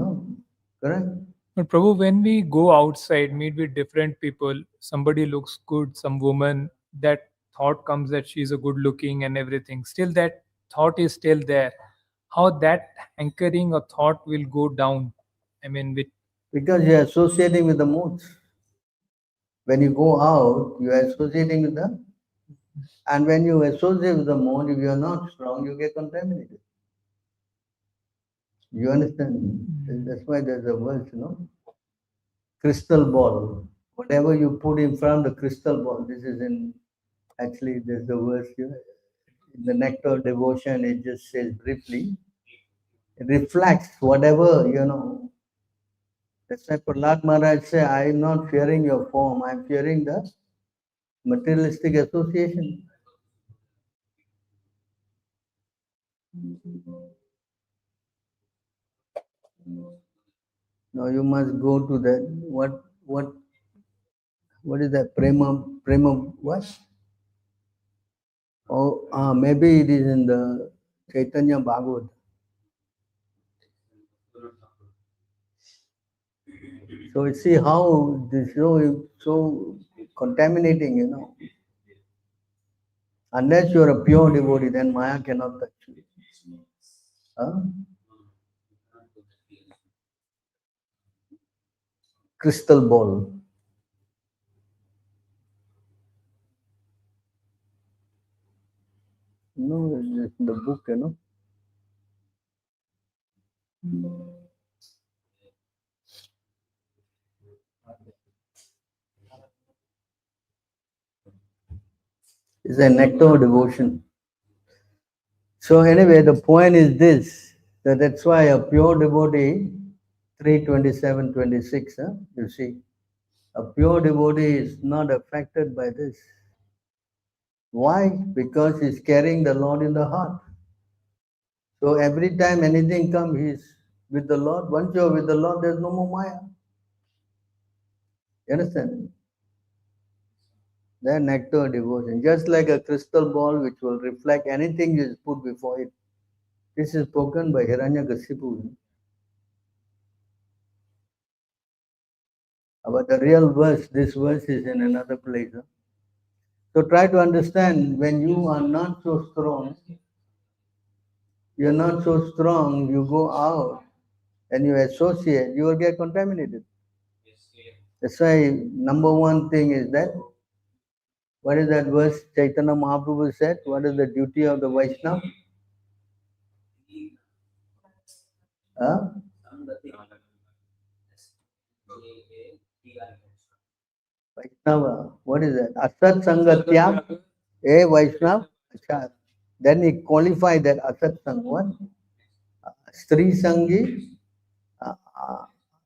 correct? But Prabhu, when we go outside, meet with different people, somebody looks good, some woman, that thought comes that she's a good looking and everything. Still, that thought is still there. How that anchoring a thought will go down? I mean, with Because you are associating with the moods. When you go out, you are associating with them. And when you associate with the mood, if you are not strong, you get contaminated. You understand? That's why there's a verse, crystal ball. Whatever you put in front of the crystal ball, this is actually there's a verse here. In the Nectar of Devotion, it just says briefly, it reflects whatever, That's why Prahlad Maharaj said, I am not fearing your form, I am fearing the materialistic association. Now you must go to that. What is that? Prema what? Oh, maybe it is in the Chaitanya Bhagavad. So you see how this is so contaminating, Unless you are a pure devotee, then Maya cannot touch you. Huh? Crystal ball. No, it's in the book, It's a nectar of devotion. So anyway, the point is this, that's why a pure devotee, 3:27:26, you see, a pure devotee is not affected by this. Why? Because he's carrying the Lord in the heart. So every time anything comes, he's with the Lord. Once you're with the Lord, there's no more Maya. You understand? They're nectar devotion, just like a crystal ball which will reflect anything you put before it. This is spoken by Hiranyakasipu. But the real verse, this verse is in another place. So try to understand, when you are not so strong, you're not so strong, you go out and you associate, you will get contaminated. That's why number one thing is that, what is that verse Chaitanya Mahaprabhu said? What is the duty of the Vaishnava? Huh? Vaishnava, what is that? Asat Sangatyam, Vaishnava. Achha. Then he qualified that Asat Sang, what? Stri Sangi,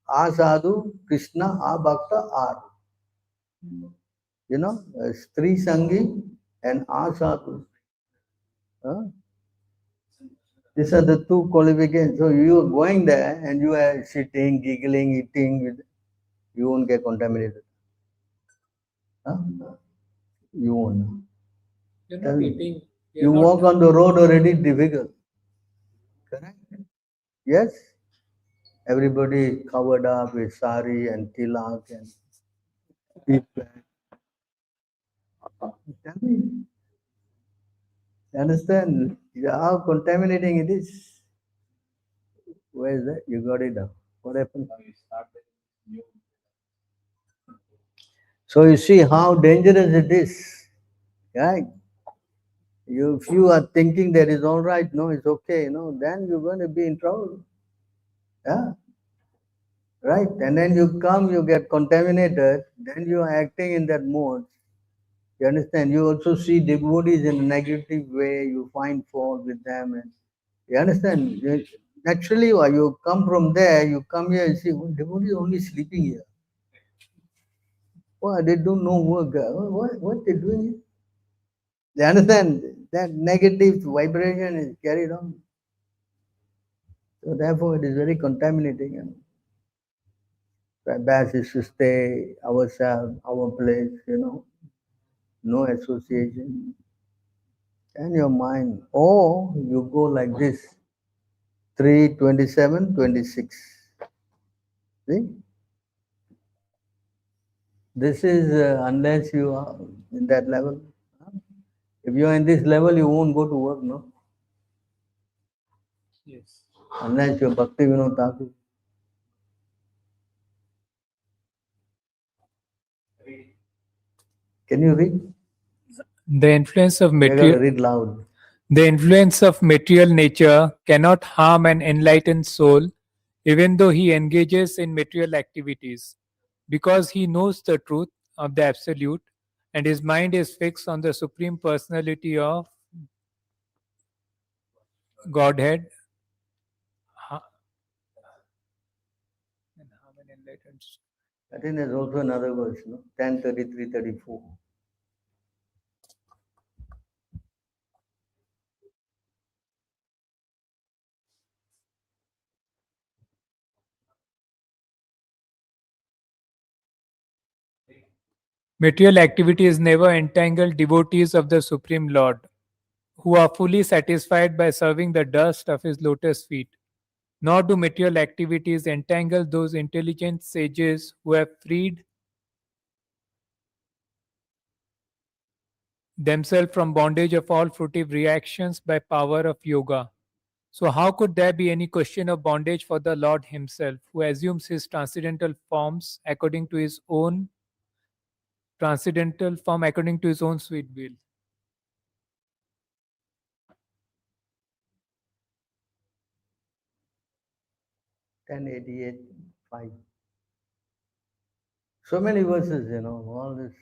Asadu, Krishna, Abhakta, Ar. You know, Stri Sangi and Asadu. Huh? These are the two qualifications. So you are going there and you are sitting, giggling, eating, you won't get contaminated. Huh? You won't. You're Tell not me. eating. You walk on the road already difficult. Correct? Yes? Everybody covered up with sari and tilak and people. Tell me. You understand how contaminating it is? Where is that? You got it now. What happened? So you see how dangerous it is. Right? If you are thinking that is all right, no, it's okay, then you're going to be in trouble. Yeah? Right? And then you come, you get contaminated, then you are acting in that mode. You understand? You also see devotees in a negative way, you find fault with them. And you understand? Naturally, you come from there, you come here and see, devotees only sleeping here. Well, they do no work. What they doing here? They understand that negative vibration is carried on. So therefore, it is very contaminating. And best is to stay ourselves, our place, no association. And your mind, or you go like this, 3, 27, 26. See? This is unless you are in that level. If you are in this level, you won't go to work, no? Yes. Unless you're Bhakti Vinod Thakur. Can you read? The influence of You got to material. read loud. The influence of material nature cannot harm an enlightened soul, even though he engages in material activities, because he knows the truth of the Absolute and his mind is fixed on the Supreme Personality of Godhead. And harm an enlightened soul. I think there's also another verse, 10:33, 34. Material activities never entangle devotees of the Supreme Lord, who are fully satisfied by serving the dust of his lotus feet. Nor do material activities entangle those intelligent sages who have freed themselves from bondage of all fruitive reactions by power of yoga. So, how could there be any question of bondage for the Lord Himself, who assumes His transcendental forms according to His own transcendental form according to His own sweet will? 10:88, 5. So many verses, all this.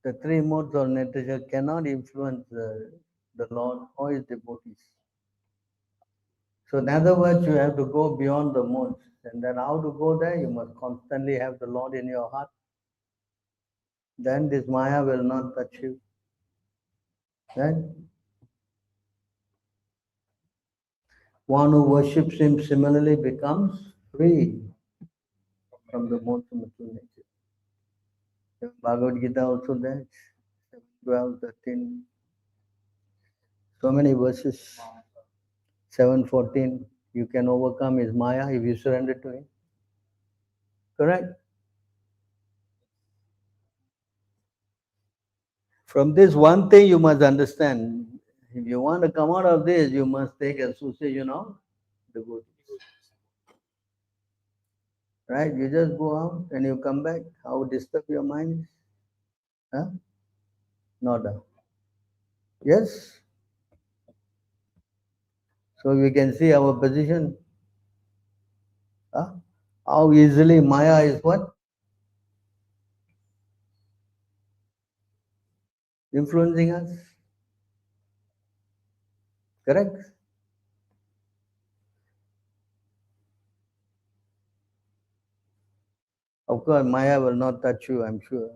The three modes of nature cannot influence the Lord or his devotees. So in other words, you have to go beyond the modes. And then how to go there? You must constantly have the Lord in your heart. Then this Maya will not touch you. Right? One who worships him similarly becomes free from the modes of material nature. Bhagavad Gita also there, 12, 13. So many verses. 7:14. You can overcome his Maya if you surrender to him. Correct? From this one thing you must understand. If you want to come out of this, you must take association of devotees. Right? You just go out and you come back. How disturb your mind? Huh? Not a. Yes? So we can see our position. Huh? How easily Maya is what? Influencing us. Correct? Of course, Maya will not touch you, I'm sure.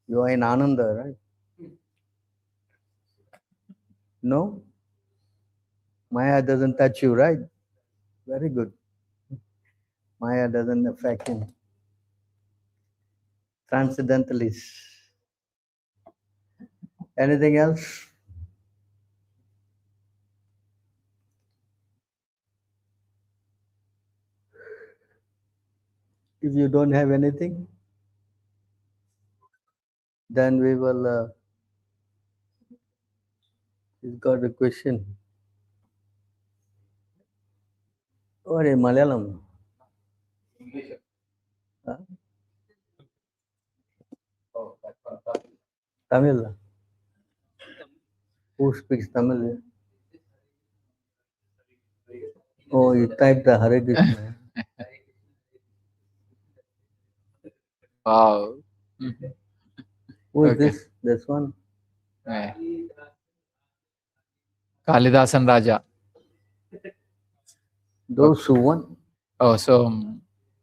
You are in Ananda, right? No? Maya doesn't touch you, right? Very good. Maya doesn't affect him. Transcendentalist. Anything else? If you don't have anything, then we will. He's got a question. Or in Malayalam? English. Huh? Oh, that's one. Tamil. Who speaks Tamil? Oh, you type the Hare Krishna. Wow. Who is Okay. this? This one? Yeah. Kalidasan Raja. Those who won. Oh, so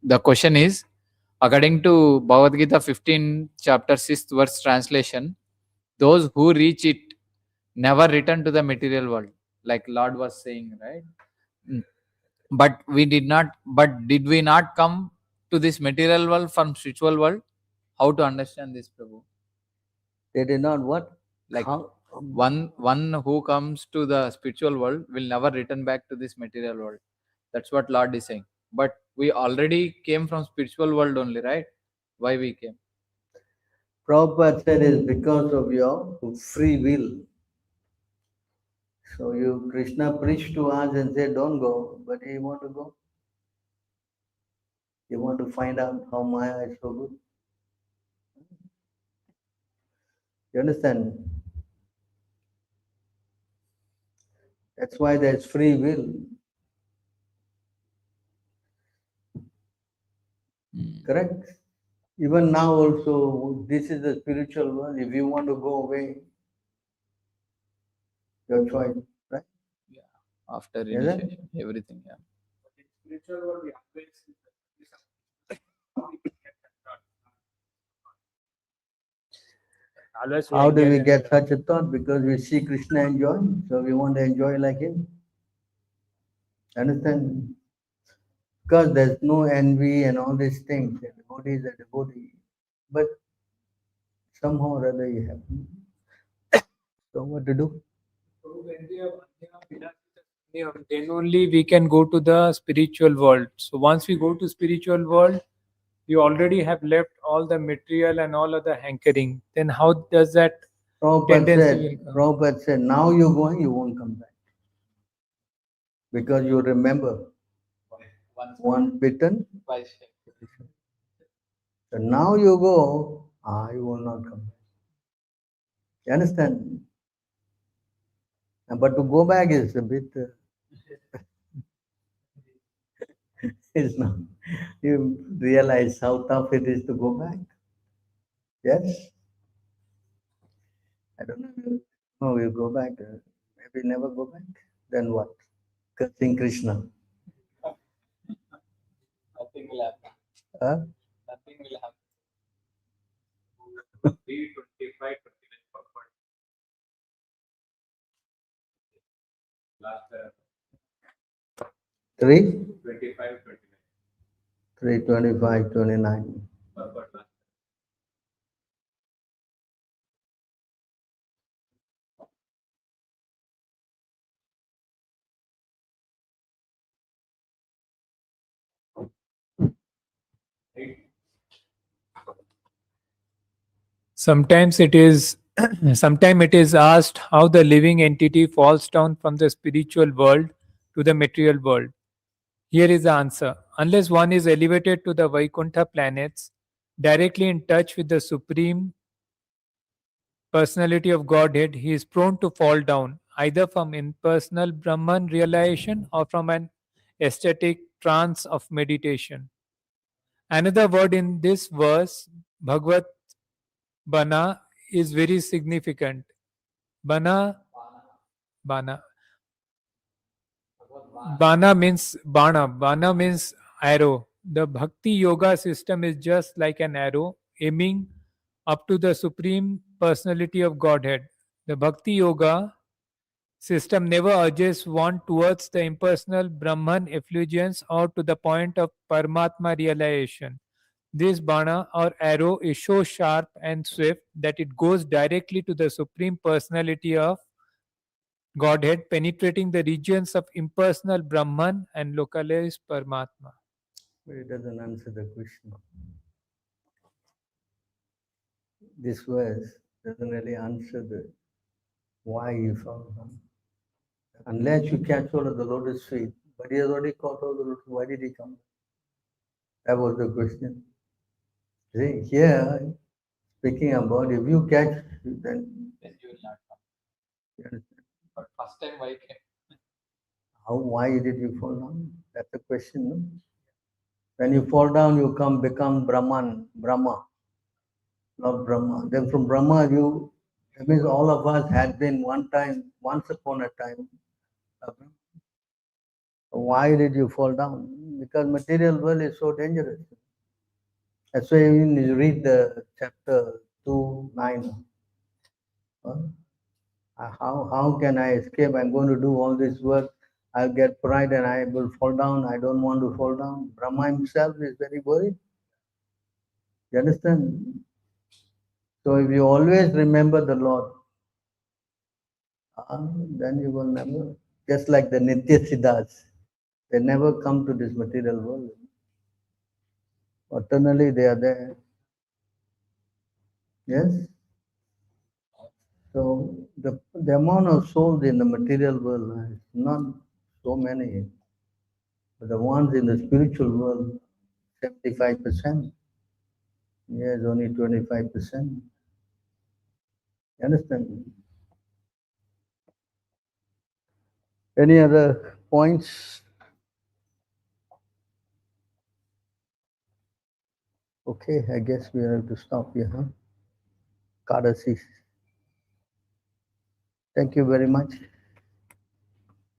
the question is, according to Bhagavad Gita 15 chapter 6th verse translation, those who reach it never return to the material world, like Lord was saying, right? But we did not, but did we not come to this material world from spiritual world? How to understand this, Prabhu? They did not what? Like How? one who comes to the spiritual world will never return back to this material world. That's what Lord is saying. But we already came from spiritual world only, right? Why we came? Prabhupada said is because of your free will. So you, Krishna preached to us and said, don't go, but you want to go. You want to find out how Maya is so good. You understand? That's why there's free will. Correct? Even now also, this is the spiritual world. If you want to go away, your choice, right? Yeah. After Is it? initiation, everything. Yeah. Spiritual world, we always always How do we get such a thought? Because we see Krishna enjoy, so we want to enjoy like him. Understand? Because there's no envy and all these things. A devotee is a devotee. But somehow or other you have. So what to do? Then only we can go to the spiritual world. So once we go to spiritual world, you already have left all the material and all other hankering. Then how does that tendency will come? Prabhupada said, now you're going, you won't come back. Because you remember, one bitten. So now you go, you will not come back. You understand? But to go back is a bit, it's not. You realize how tough it is to go back. Yes? I don't know. No, you go back. Maybe never go back. Then what? Cursing Krishna. Nothing will happen. Huh? Nothing will happen. 325, 29 forward. Last 3? 25, 29. 325, 29. Forward last. Right. Sometimes it is sometimes it is asked how the living entity falls down from the spiritual world to the material world. Here is the answer. Unless one is elevated to the Vaikuntha planets, directly in touch with the Supreme Personality of Godhead, he is prone to fall down, either from impersonal Brahman realization or from an ecstatic trance of meditation. Another word in this verse, Bhagavad Bana, is very significant. Bana, Bana. Bana means arrow. The Bhakti Yoga system is just like an arrow aiming up to the Supreme Personality of Godhead. The Bhakti Yoga system never urges one towards the impersonal Brahman effulgence or to the point of Paramatma realization. This bana or arrow is so sharp and swift that it goes directly to the Supreme Personality of Godhead, penetrating the regions of impersonal Brahman and localized Paramatma. But it doesn't answer the question. This verse doesn't really answer the why he fell down. Unless you catch hold of the lotus feet, but he has already caught hold of the lotus, why did he come? That was the question. See, here, speaking about if you catch, then Then you will not come. you understand But first time why came? why did you fall down? That's the question. No? When you fall down, you become Brahma, not Brahma. Then from Brahma, that means all of us had been once upon a time. Why did you fall down? Because material world is so dangerous. That's why when you read the chapter 2:9. How can I escape? I'm going to do all this work. I'll get pride and I will fall down. I don't want to fall down. Brahma himself is very worried. You understand? So if you always remember the Lord, then you will never, just like the Nitya Siddhas, they never come to this material world. Eternally they are there. Yes? So the amount of souls in the material world is not so many. But the ones in the spiritual world, 75%. Yes, only 25%. You understand? Any other points? Okay, I guess we have to stop here, huh? Kadasi. Thank you very much.